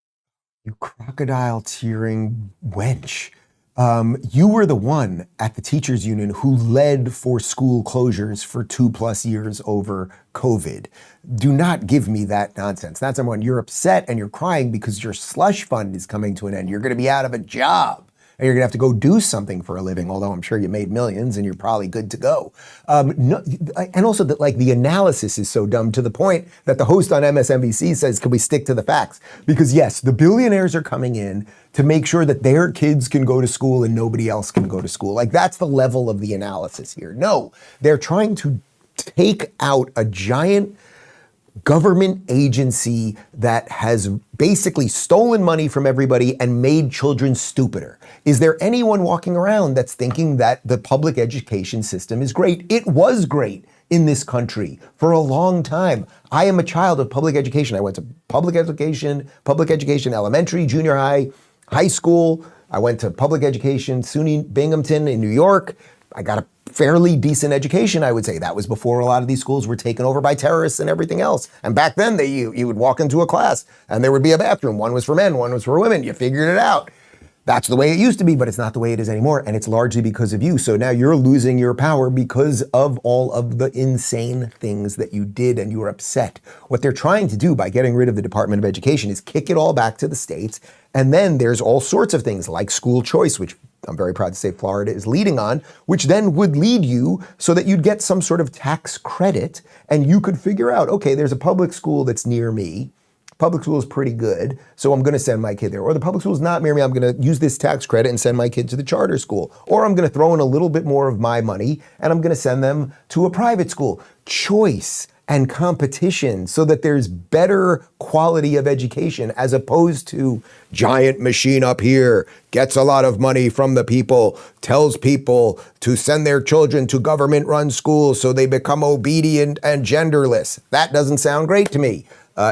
You crocodile tearing wench. You were the one at the teachers union who led for school closures for 2+ years over COVID. Do not give me that nonsense. That's number one. You're upset and you're crying because your slush fund is coming to an end. You're going to be out of a job. And you're going to have to go do something for a living, although I'm sure you made millions and you're probably good to go. And also that the analysis is so dumb to the point that the host on MSNBC says, can we stick to the facts? Because yes, the billionaires are coming in to make sure that their kids can go to school and nobody else can go to school. That's the level of the analysis here. No, they're trying to take out a giant government agency that has basically stolen money from everybody and made children stupider. Is there anyone walking around that's thinking that the public education system is great? It was great in this country for a long time. I am a child of public education. I went to public education, elementary, junior high, high school. I went to public education, SUNY Binghamton in New York. I got a fairly decent education, I would say. That was before a lot of these schools were taken over by terrorists and everything else. And back then, you would walk into a class and there would be a bathroom. One was for men, one was for women. You figured it out. That's the way it used to be, but it's not the way it is anymore. And it's largely because of you. So now you're losing your power because of all of the insane things that you did and you were upset. What they're trying to do by getting rid of the Department of Education is kick it all back to the states. And then there's all sorts of things like school choice, which I'm very proud to say Florida is leading on, which then would lead you so that you'd get some sort of tax credit and you could figure out, okay, there's a public school that's near me. Public school is pretty good, so I'm going to send my kid there. Or the public school is not near me, I'm going to use this tax credit and send my kid to the charter school. Or I'm going to throw in a little bit more of my money and I'm going to send them to a private school. Choice and competition so that there's better quality of education as opposed to giant machine up here, gets a lot of money from the people, tells people to send their children to government-run schools so they become obedient and genderless. That doesn't sound great to me.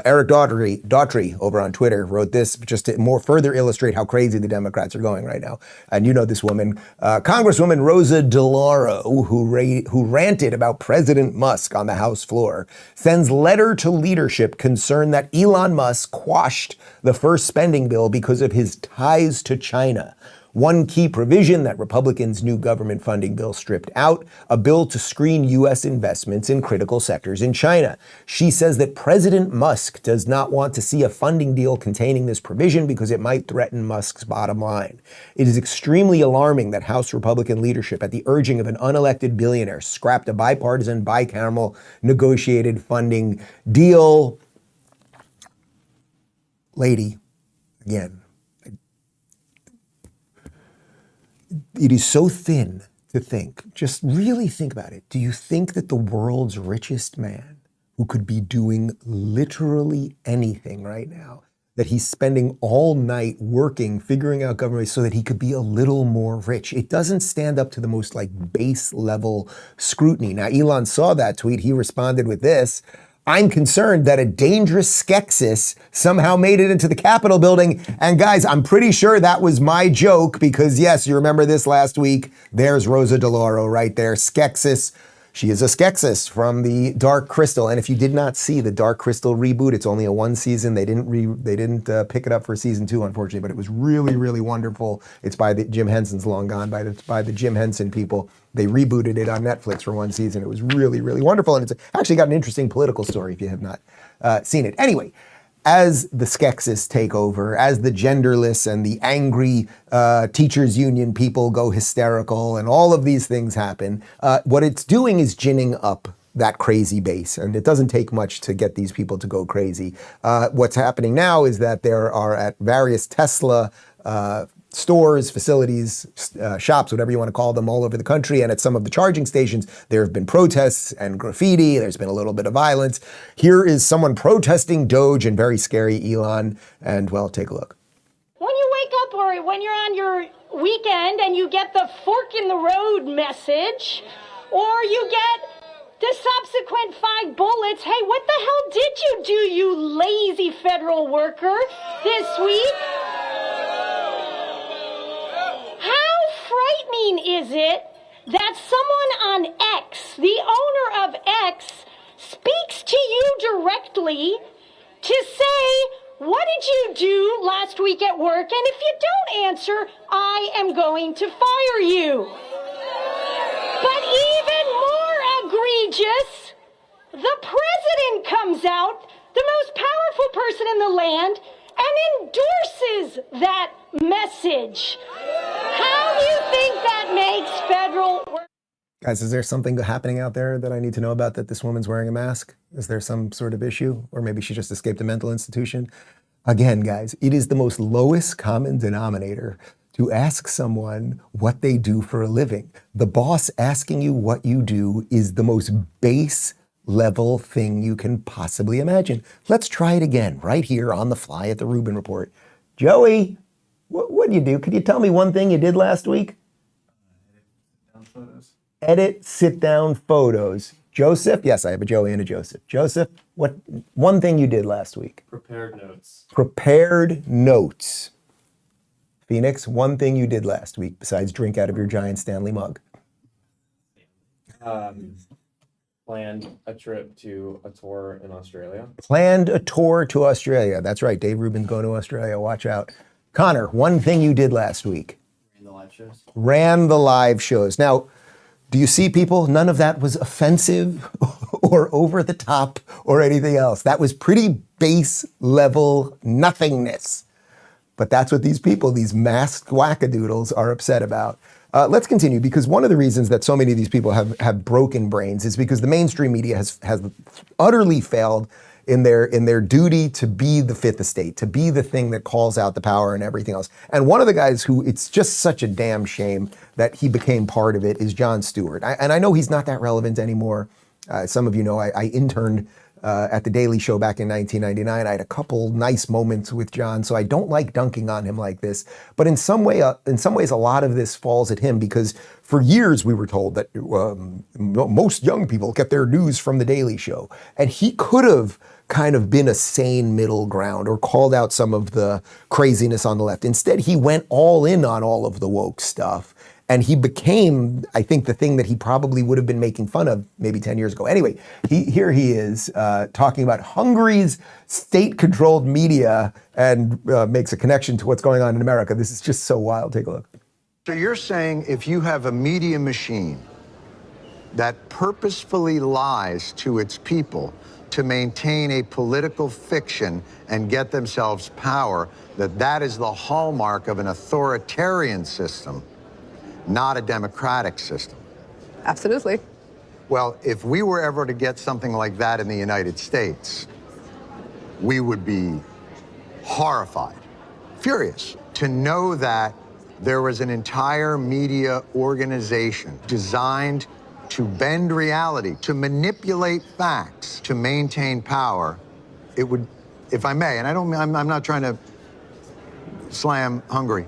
Eric Daughtry over on Twitter wrote this just to further illustrate how crazy the Democrats are going right now. And you know this woman, Congresswoman Rosa DeLauro, who ranted about President Musk on the House floor, sends letter to leadership concerned that Elon Musk quashed the first spending bill because of his ties to China. One key provision that Republicans' new government funding bill stripped out, a bill to screen U.S. investments in critical sectors in China. She says that President Musk does not want to see a funding deal containing this provision because it might threaten Musk's bottom line. It is extremely alarming that House Republican leadership, at the urging of an unelected billionaire, scrapped a bipartisan, bicameral negotiated funding deal. Lady, again, it is so thin to think, just really think about it. Do you think that the world's richest man, who could be doing literally anything right now, that he's spending all night working, figuring out government so that he could be a little more rich? It doesn't stand up to the most base level scrutiny. Now, Elon saw that tweet. He responded with this: I'm concerned that a dangerous skeksis somehow made it into the Capitol building. And guys, I'm pretty sure that was my joke because yes, you remember this last week. There's Rosa DeLauro right there, skeksis. She is a skeksis from the Dark Crystal. And if you did not see the Dark Crystal reboot, it's only a one season. They didn't pick it up for season 2, unfortunately, but it was really, really wonderful. It's by Jim Henson's long gone, by the Jim Henson people. They rebooted it on Netflix for one season. It was really, really wonderful. And it's actually got an interesting political story if you have not seen it. Anyway, as the skeksis take over, as the genderless and the angry teachers union people go hysterical and all of these things happen, what it's doing is ginning up that crazy base. And it doesn't take much to get these people to go crazy. What's happening now is that there are at various Tesla stores, facilities, shops, whatever you want to call them, all over the country. And at some of the charging stations, there have been protests and graffiti. There's been a little bit of violence. Here is someone protesting DOGE and very scary Elon. And well, take a look. When you wake up or when you're on your weekend and you get the fork in the road message, or you get the subsequent 5 bullets, hey, what the hell did you do, you lazy federal worker, this week? How frightening is it that someone on X, the owner of X, speaks to you directly to say, what did you do last week at work? And if you don't answer, I am going to fire you. But even more egregious, the president comes out, the most powerful person in the land, and endorses that message. How do you think that makes federal work? Guys, is there something happening out there that I need to know about, that this woman's wearing a mask? Is there some sort of issue? Or maybe she just escaped a mental institution? Again, guys, it is the most lowest common denominator to ask someone what they do for a living. The boss asking you what you do is the most base level thing you can possibly imagine. Let's try it again right here on the fly at the Rubin Report. Joey, what'd you do? Could you tell me one thing you did last week? Edit sit-down photos. Joseph? Yes, I have a Joey and a Joseph. Joseph, what one thing you did last week? Prepared notes. Prepared notes. Phoenix, one thing you did last week besides drink out of your giant Stanley mug. Planned a trip to a tour in Australia. Planned a tour to Australia. That's right, Dave Rubin's going to Australia. Watch out. Connor, one thing you did last week. Ran the live shows. Ran the live shows. Now, do you see, people? None of that was offensive or over the top or anything else. That was pretty base level nothingness. But that's what these people, these masked wackadoodles, are upset about. Let's continue, because one of the reasons that so many of these people have broken brains is because the mainstream media has utterly failed in their duty to be the fifth estate, to be the thing that calls out the power and everything else. And one of the guys who it's just such a damn shame that he became part of it is Jon Stewart. And I know he's not that relevant anymore. Some of you know I interned at The Daily Show back in 1999. I had a couple nice moments with Jon, so I don't like dunking on him like this. But in some ways, a lot of this falls at him, because for years we were told that most young people get their news from The Daily Show. And he could have kind of been a sane middle ground or called out some of the craziness on the left. Instead, he went all in on all of the woke stuff. And he became, I think, the thing that he probably would have been making fun of maybe 10 years ago. Anyway, here he is talking about Hungary's state-controlled media and makes a connection to what's going on in America. This is just so wild. Take a look. So you're saying if you have a media machine that purposefully lies to its people to maintain a political fiction and get themselves power, that is the hallmark of an authoritarian system, not a democratic system? Absolutely. Well, if we were ever to get something like that in the United States, we would be horrified, furious, to know that there was an entire media organization designed to bend reality, to manipulate facts, to maintain power. It would, if I may, and I'm not trying to slam Hungary,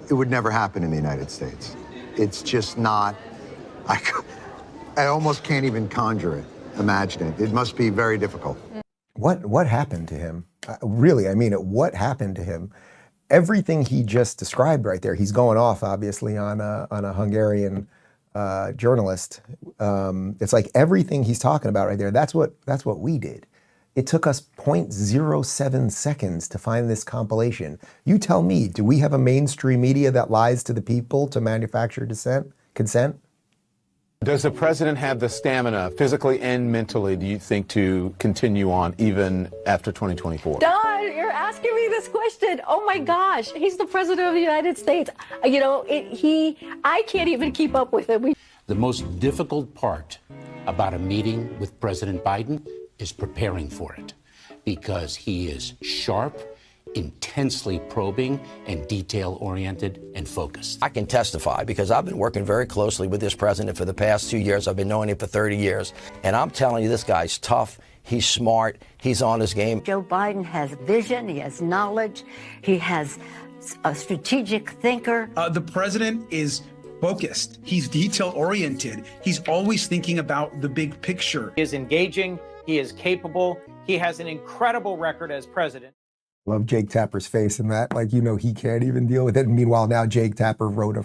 it would never happen in the United States. It's just not, I almost can't even conjure it, imagine it. It must be very difficult. What happened to him? Really, I mean it, what happened to him? Everything he just described right there, he's going off obviously on a Hungarian journalist. It's like everything he's talking about right there, that's what we did. It took us 0.07 seconds to find this compilation. You tell me, do we have a mainstream media that lies to the people to manufacture consent? Does the president have the stamina, physically and mentally, do you think, to continue on even after 2024? Don, you're asking me this question. Oh my gosh, he's the president of the United States. You know, I can't even keep up with him. The most difficult part about a meeting with President Biden is preparing for it, because he is sharp, intensely probing, and detail-oriented and focused. I can testify because I've been working very closely with this president for the past 2 years. I've been knowing him for 30 years. And I'm telling you, this guy's tough. He's smart. He's on his game. Joe Biden has vision. He has knowledge. He has a strategic thinker. The president is focused. He's detail-oriented. He's always thinking about the big picture. He is engaging. He is capable. He has an incredible record as president. Love Jake Tapper's face in that. Like, you know, he can't even deal with it. And meanwhile, now Jake Tapper wrote a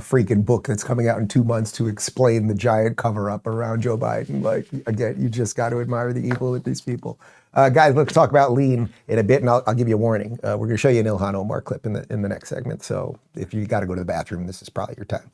freaking book that's coming out in 2 months to explain the giant cover-up around Joe Biden. Like, again, you just got to admire the evil with these people. Guys, let's talk about lean in a bit, and I'll give you a warning. We're going to show you an Ilhan Omar clip in the next segment. So if you got to go to the bathroom, this is probably your time.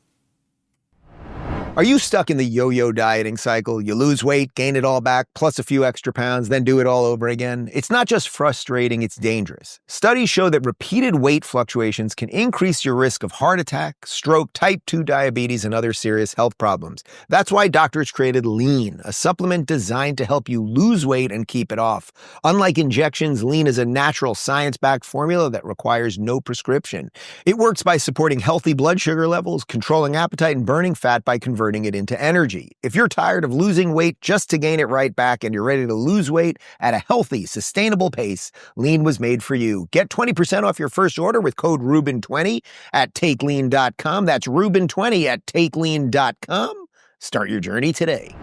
Are you stuck in the yo-yo dieting cycle? You lose weight, gain it all back, plus a few extra pounds, then do it all over again? It's not just frustrating, it's dangerous. Studies show that repeated weight fluctuations can increase your risk of heart attack, stroke, type 2 diabetes, and other serious health problems. That's why doctors created Lean, a supplement designed to help you lose weight and keep it off. Unlike injections, Lean is a natural science-backed formula that requires no prescription. It works by supporting healthy blood sugar levels, controlling appetite, and burning fat by converting converting it into energy. If you're tired of losing weight just to gain it right back and you're ready to lose weight at a healthy, sustainable pace, Lean was made for you. Get 20% off your first order with code Rubin20 at takelean.com. That's Rubin20 at takelean.com. Start your journey today.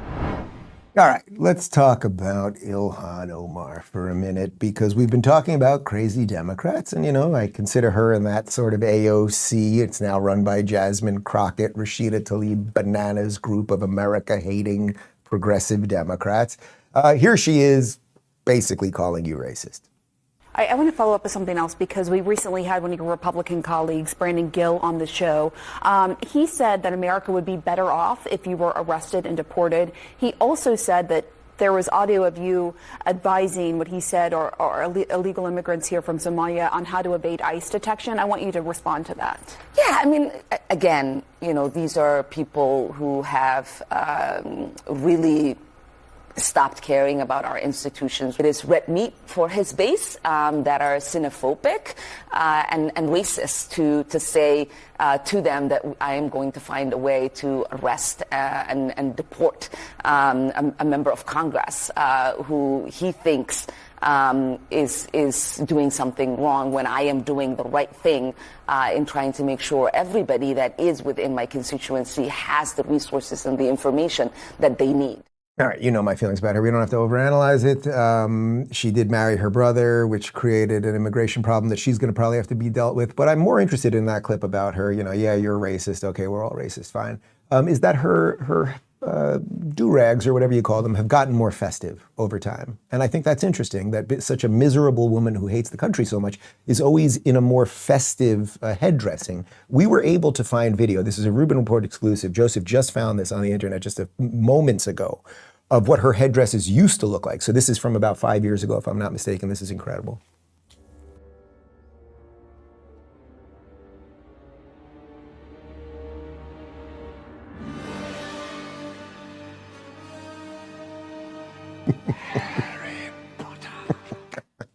All right, let's talk about Ilhan Omar for a minute, because we've been talking about crazy Democrats, and, I consider her in that sort of AOC. It's now run by Jasmine Crockett, Rashida Tlaib Bananas group of America-hating progressive Democrats. Here she is basically calling you racist. I want to follow up with something else, because we recently had one of your Republican colleagues, Brandon Gill, on the show. He said that America would be better off if you were arrested and deported. He also said that there was audio of you advising what he said are illegal immigrants here from Somalia on how to evade ICE detection. I want you to respond to that. Yeah, I mean, again, these are people who have really stopped caring about our institutions. It is red meat for his base that are xenophobic and racist to say to them that I am going to find a way to arrest and deport a member of Congress who he thinks is doing something wrong, when I am doing the right thing in trying to make sure everybody that is within my constituency has the resources and the information that they need. All right, you know my feelings about her. We don't have to overanalyze it. She did marry her brother, which created an immigration problem that she's going to probably have to be dealt with. But I'm more interested in that clip about her. Yeah, you're racist. Okay, we're all racist. Fine. Is that her do-rags, or whatever you call them, have gotten more festive over time. And I think that's interesting, that such a miserable woman who hates the country so much is always in a more festive head-dressing. We were able to find video. This is a Rubin Report exclusive. Joseph just found this on the internet just moments ago, of what her headdresses used to look like. So this is from about 5 years ago, if I'm not mistaken. This is incredible.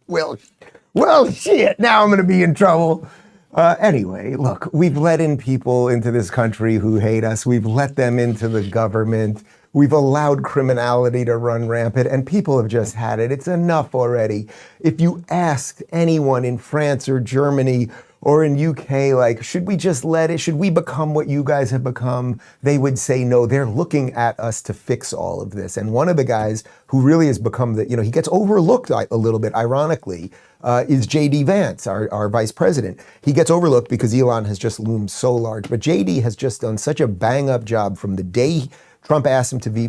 Well, shit, now I'm going to be in trouble. Anyway, look, we've let in people into this country who hate us. We've let them into the government. We've allowed criminality to run rampant, and people have just had it. It's enough already. If you asked anyone in France or Germany or in UK, like, should we just let it? Should we become what you guys have become? They would say no. They're looking at us to fix all of this. And one of the guys who really has become he gets overlooked a little bit, ironically, is J.D. Vance, our vice president. He gets overlooked because Elon has just loomed so large. But J.D. has just done such a bang-up job from the day Trump asked him to be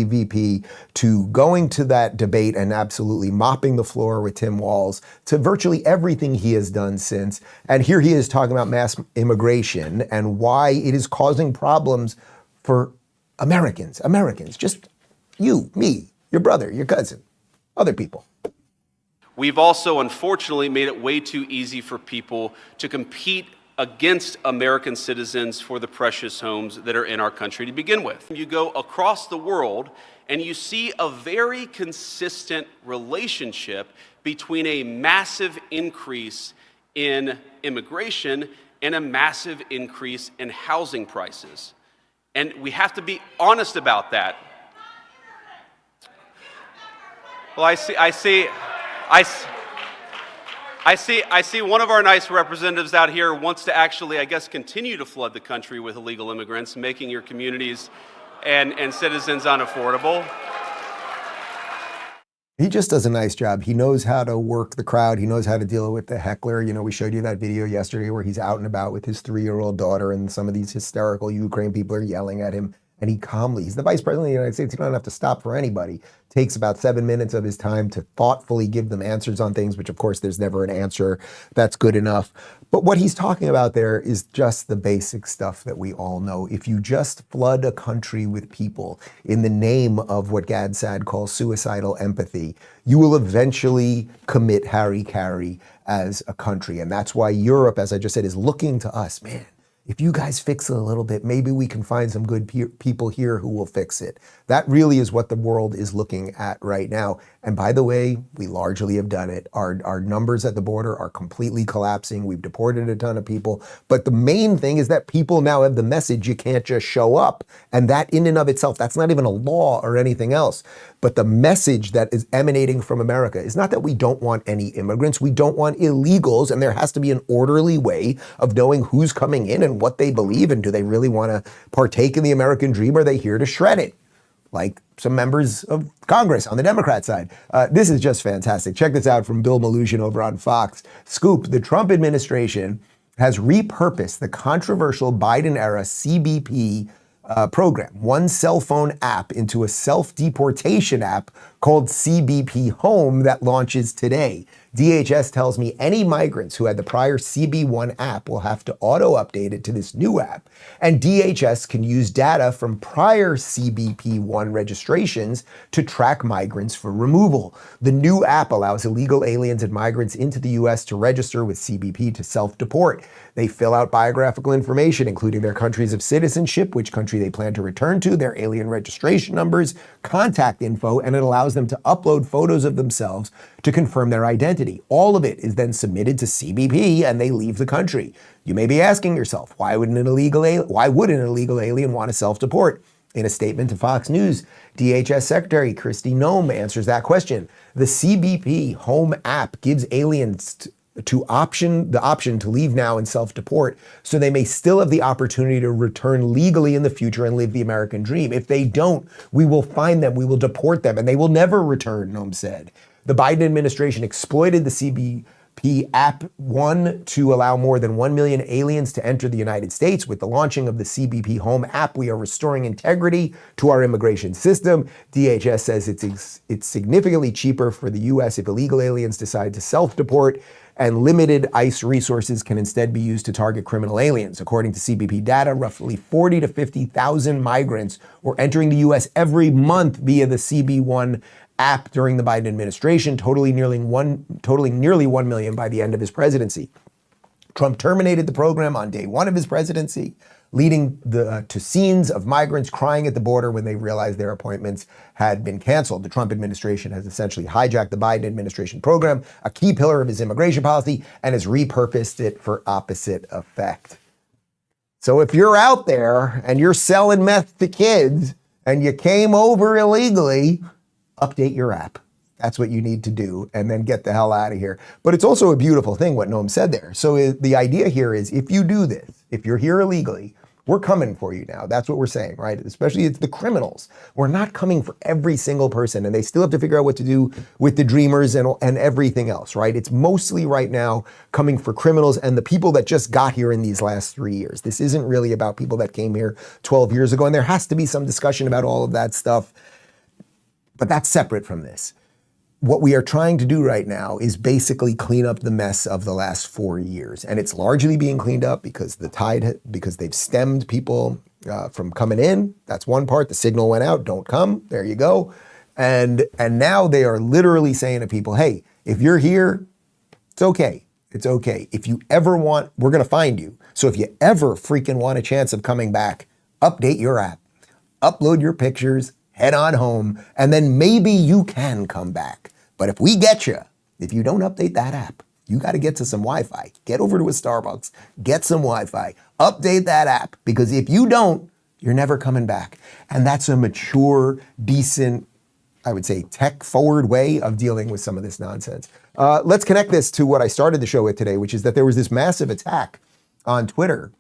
VP, to going to that debate and absolutely mopping the floor with Tim Walz, to virtually everything he has done since. And here he is talking about mass immigration and why it is causing problems for Americans, just you, me, your brother, your cousin, other people. We've also, unfortunately, made it way too easy for people to compete against American citizens for the precious homes that are in our country to begin with. You go across the world and you see a very consistent relationship between a massive increase in immigration and a massive increase in housing prices. And we have to be honest about that. Well, I see one of our nice representatives out here wants to actually, I guess, continue to flood the country with illegal immigrants, making your communities and citizens unaffordable. He just does a nice job. He knows how to work the crowd. He knows how to deal with the heckler. We showed you that video yesterday where he's out and about with his 3-year-old daughter, and some of these hysterical Ukraine people are yelling at him. And he calmly, he's the vice president of the United States. He don't have to stop for anybody. Takes about 7 minutes of his time to thoughtfully give them answers on things, which of course there's never an answer that's good enough. But what he's talking about there is just the basic stuff that we all know. If you just flood a country with people in the name of what Gad Saad calls suicidal empathy, you will eventually commit hara-kiri as a country. And that's why Europe, as I just said, is looking to us, man. If you guys fix it a little bit, maybe we can find some good people here who will fix it. That really is what the world is looking at right now. And by the way, we largely have done it. Our numbers at the border are completely collapsing. We've deported a ton of people. But the main thing is that people now have the message you can't just show up. And that in and of itself, that's not even a law or anything else. But the message that is emanating from America is not that we don't want any immigrants. We don't want illegals. And there has to be an orderly way of knowing who's coming in and what they believe. And do they really want to partake in the American dream? Or are they here to shred it? Like some members of Congress on the Democrat side. This is just fantastic. Check this out from Bill Malugin over on Fox. Scoop, the Trump administration has repurposed the controversial Biden-era CBP program, one cell phone app, into a self-deportation app called CBP Home that launches today. DHS tells me any migrants who had the prior CB1 app will have to auto-update it to this new app. And DHS can use data from prior CBP1 registrations to track migrants for removal. The new app allows illegal aliens and migrants into the U.S. to register with CBP to self-deport. They fill out biographical information, including their countries of citizenship, which country they plan to return to, their alien registration numbers, contact info, and it allows them to upload photos of themselves to confirm their identity. All of it is then submitted to CBP and they leave the country. You may be asking yourself, why would an illegal alien want to self-deport? In a statement to Fox News, DHS Secretary Kristi Noem answers that question. The CBP Home app gives aliens the option to leave now and self-deport, so they may still have the opportunity to return legally in the future and live the American dream. If they don't, we will find them, we will deport them, and they will never return, Noem said. The Biden administration exploited the CBP app, one, to allow more than 1 million aliens to enter the United States. With the launching of the CBP Home app, we are restoring integrity to our immigration system. DHS says it's significantly cheaper for the U.S. if illegal aliens decide to self-deport, and limited ICE resources can instead be used to target criminal aliens. According to CBP data, roughly 40 to 50,000 migrants were entering the U.S. every month via the CB1 app during the Biden administration, totaling nearly 1 million by the end of his presidency. Trump terminated the program on day one of his presidency, leading to scenes of migrants crying at the border when they realized their appointments had been canceled. The Trump administration has essentially hijacked the Biden administration program, a key pillar of his immigration policy, and has repurposed it for opposite effect. So if you're out there and you're selling meth to kids and you came over illegally, update your app. That's what you need to do, and then get the hell out of here. But it's also a beautiful thing what Noem said there. So the idea here is if you do this, if you're here illegally, we're coming for you now. That's what we're saying, right? Especially it's the criminals. We're not coming for every single person, and they still have to figure out what to do with the dreamers and everything else, right? It's mostly right now coming for criminals and the people that just got here in these last 3 years. This isn't really about people that came here 12 years ago, and there has to be some discussion about all of that stuff, but that's separate from this. What we are trying to do right now is basically clean up the mess of the last 4 years. And it's largely being cleaned up because because they've stemmed people from coming in. That's one part. The signal went out, don't come. There you go. And now they are literally saying to people, hey, if you're here, it's okay. It's okay. If you ever want, we're going to find you. So if you ever freaking want a chance of coming back, update your app, upload your pictures, head on home, and then maybe you can come back. But if we get you, if you don't update that app, you got to get to some Wi-Fi. Get over to a Starbucks, get some Wi-Fi, update that app, because if you don't, you're never coming back. And that's a mature, decent, I would say tech-forward way of dealing with some of this nonsense. Let's connect this to what I started the show with today, which is that there was this massive attack on Twitter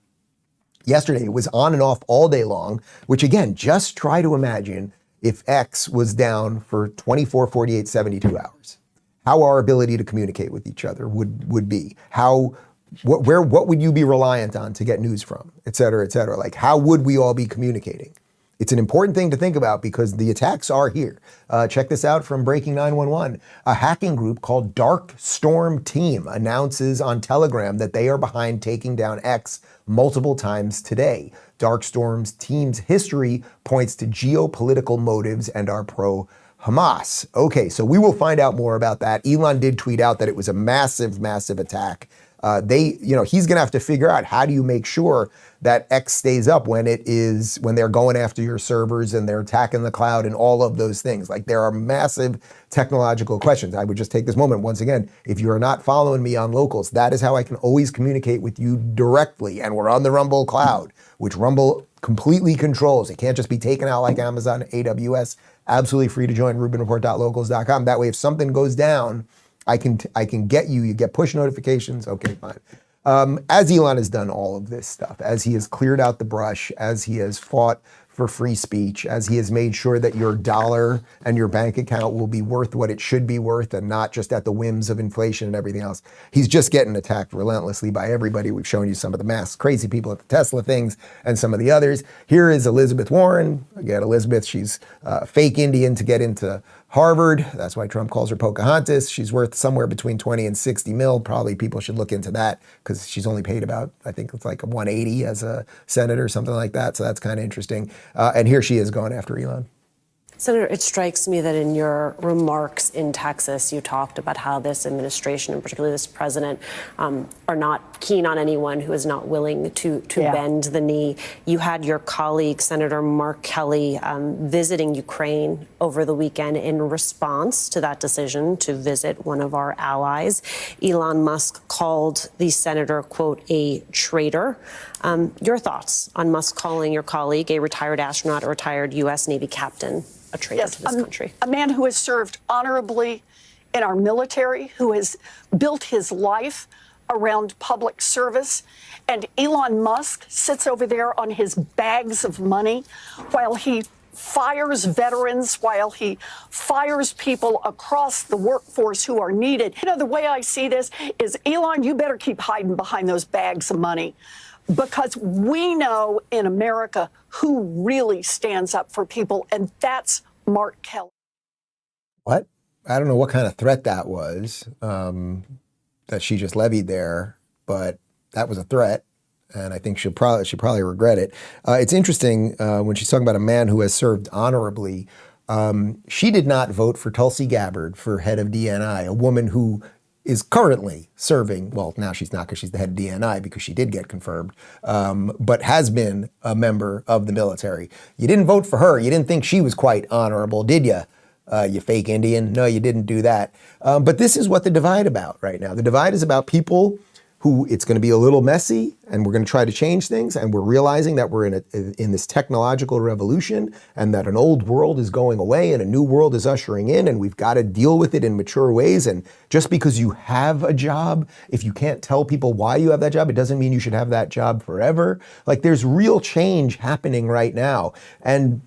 yesterday. It was on and off all day long, which again, just try to imagine if X was down for 24, 48, 72 hours, how our ability to communicate with each other would be. What would you be reliant on to get news from, et cetera, et cetera? Like, how would we all be communicating? It's an important thing to think about because the attacks are here. Check this out from Breaking 911. A hacking group called Dark Storm Team announces on Telegram that they are behind taking down X multiple times today. Dark Storm's team's history points to geopolitical motives and are pro-Hamas. Okay, so we will find out more about that. Elon did tweet out that it was a massive, massive attack he's going to have to figure out, how do you make sure that X stays up when they're going after your servers and they're attacking the cloud and all of those things. Like, there are massive technological questions. I would just take this moment once again. If you are not following me on Locals, that is how I can always communicate with you directly. And we're on the Rumble cloud, which Rumble completely controls. It can't just be taken out like Amazon, AWS. Absolutely free to join, rubinreport.locals.com. That way, if something goes down, I can get you get push notifications. Okay, fine. As Elon has done all of this stuff, as he has cleared out the brush, as he has fought for free speech, as he has made sure that your dollar and your bank account will be worth what it should be worth and not just at the whims of inflation and everything else, he's just getting attacked relentlessly by everybody. We've shown you some of the mass crazy people at the Tesla things and some of the others. Here is Elizabeth Warren. Again, Elizabeth, she's fake Indian to get into Harvard. That's why Trump calls her Pocahontas. She's worth somewhere between 20 and 60 mil. Probably people should look into that because she's only paid about, I think it's like 180 as a senator, something like that. So that's kind of interesting. And here she is going after Elon. Senator, it strikes me that in your remarks in Texas, you talked about how this administration, and particularly this president, are not keen on anyone who is not willing to bend the knee. You had your colleague, Senator Mark Kelly, visiting Ukraine over the weekend in response to that decision to visit one of our allies. Elon Musk called the senator, quote, a traitor. Your thoughts on Musk calling your colleague, a retired astronaut, a retired U.S. Navy captain, a traitor to this country? A man who has served honorably in our military, who has built his life around public service. And Elon Musk sits over there on his bags of money while he fires veterans, while he fires people across the workforce who are needed. You know, the way I see this is, Elon, you better keep hiding behind those bags of money, because we know in America who really stands up for people, and that's Mark Kelly. What? I don't know what kind of threat that was that she just levied there, but that was a threat, and I think she'll probably regret it. It's interesting when she's talking about a man who has served honorably. She did not vote for Tulsi Gabbard for head of DNI, a woman who is currently serving, well, now she's not because she's the head of DNI because she did get confirmed, but has been a member of the military. You didn't vote for her. You didn't think she was quite honorable, did you? You fake Indian. No, you didn't do that. But this is what the divide about right now. The divide is about people who it's going to be a little messy, and we're going to try to change things, and we're realizing that we're in this technological revolution, and that an old world is going away and a new world is ushering in, and we've got to deal with it in mature ways. And just because you have a job, if you can't tell people why you have that job, it doesn't mean you should have that job forever. Like, there's real change happening right now. And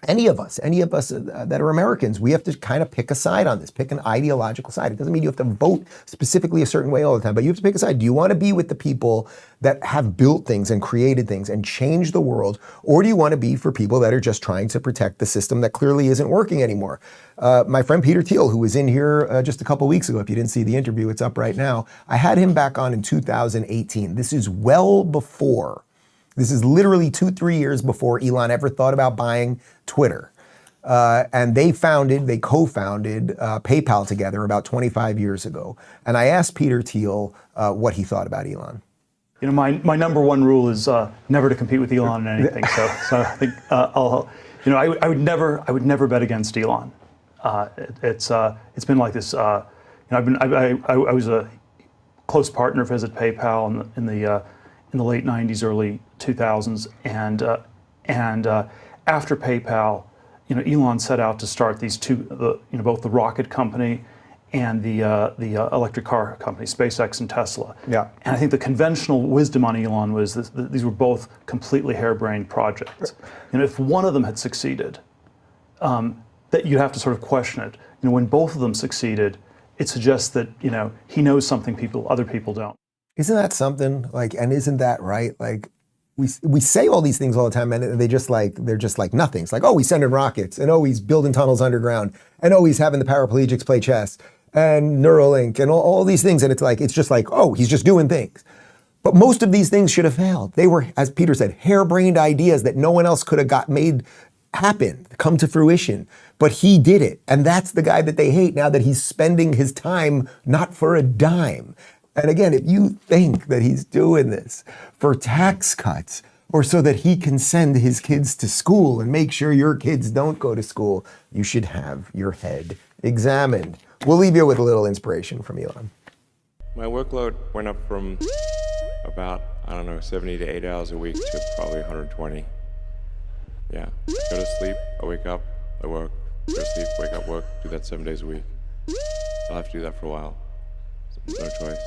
any of us that are Americans, we have to kind of pick a side on this, pick an ideological side. It doesn't mean you have to vote specifically a certain way all the time, but you have to pick a side. Do you want to be with the people that have built things and created things and changed the world? Or do you want to be for people that are just trying to protect the system that clearly isn't working anymore? My friend Peter Thiel, who was in here just a couple weeks ago, if you didn't see the interview, it's up right now. I had him back on in 2018. This is well before. This is literally 2-3 years before Elon ever thought about buying Twitter. And they co-founded PayPal together about 25 years ago. And I asked Peter Thiel what he thought about Elon. You know, my number one rule is never to compete with Elon in anything. So I think I would never bet against Elon. It's been like this. I was a close partner of his at PayPal in the late 90s, early 2000s, and after PayPal, Elon set out to start these two, both the rocket company and the electric car company, SpaceX and Tesla. Yeah. And I think the conventional wisdom on Elon was these were both completely harebrained projects. If one of them had succeeded, that you'd have to sort of question it. When both of them succeeded, it suggests that he knows something other people don't. Isn't that something? And isn't that right? We say all these things all the time, and they're just like nothing. It's like, oh, he's sending rockets, and oh, he's building tunnels underground, and oh, he's having the paraplegics play chess, and Neuralink, and all these things, and it's just like, oh, he's just doing things. But most of these things should have failed. They were, as Peter said, harebrained ideas that no one else could have made happen, come to fruition. But he did it, and that's the guy that they hate now that he's spending his time not for a dime. And again, if you think that he's doing this for tax cuts or so that he can send his kids to school and make sure your kids don't go to school, you should have your head examined. We'll leave you with a little inspiration from Elon. My workload went up from about, 70 to 8 hours a week to probably 120. Yeah, go to sleep, I wake up, I work, go to sleep, wake up, work, do that 7 days a week. I'll have to do that for a while. No choice.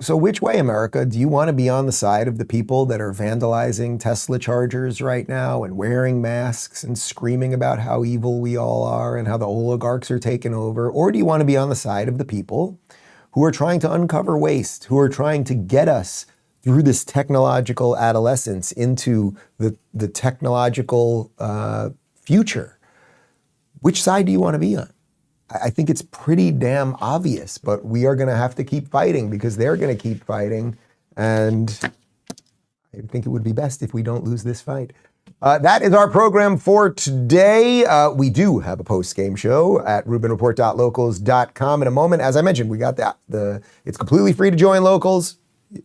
So which way, America? Do you want to be on the side of the people that are vandalizing Tesla chargers right now and wearing masks and screaming about how evil we all are and how the oligarchs are taking over? Or do you want to be on the side of the people who are trying to uncover waste, who are trying to get us through this technological adolescence into the technological future? Which side do you want to be on? I think it's pretty damn obvious, but we are going to have to keep fighting because they're going to keep fighting. And I think it would be best if we don't lose this fight. That is our program for today. We do have a post-game show at rubinreport.locals.com in a moment. As I mentioned, we got it's completely free to join Locals.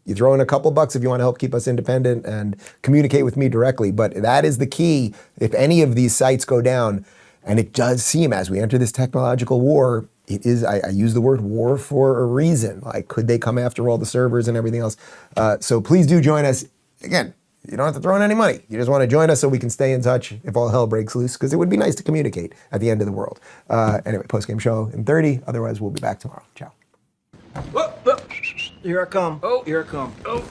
You throw in a couple bucks if you want to help keep us independent and communicate with me directly. But that is the key. If any of these sites go down, and it does seem as we enter this technological war, it is, I use the word war for a reason. Like, could they come after all the servers and everything else? So please do join us. Again, you don't have to throw in any money. You just want to join us so we can stay in touch if all hell breaks loose, because it would be nice to communicate at the end of the world. Anyway, post-game show in 30. Otherwise, we'll be back tomorrow. Ciao. Here I come. Oh, here I come. Oh.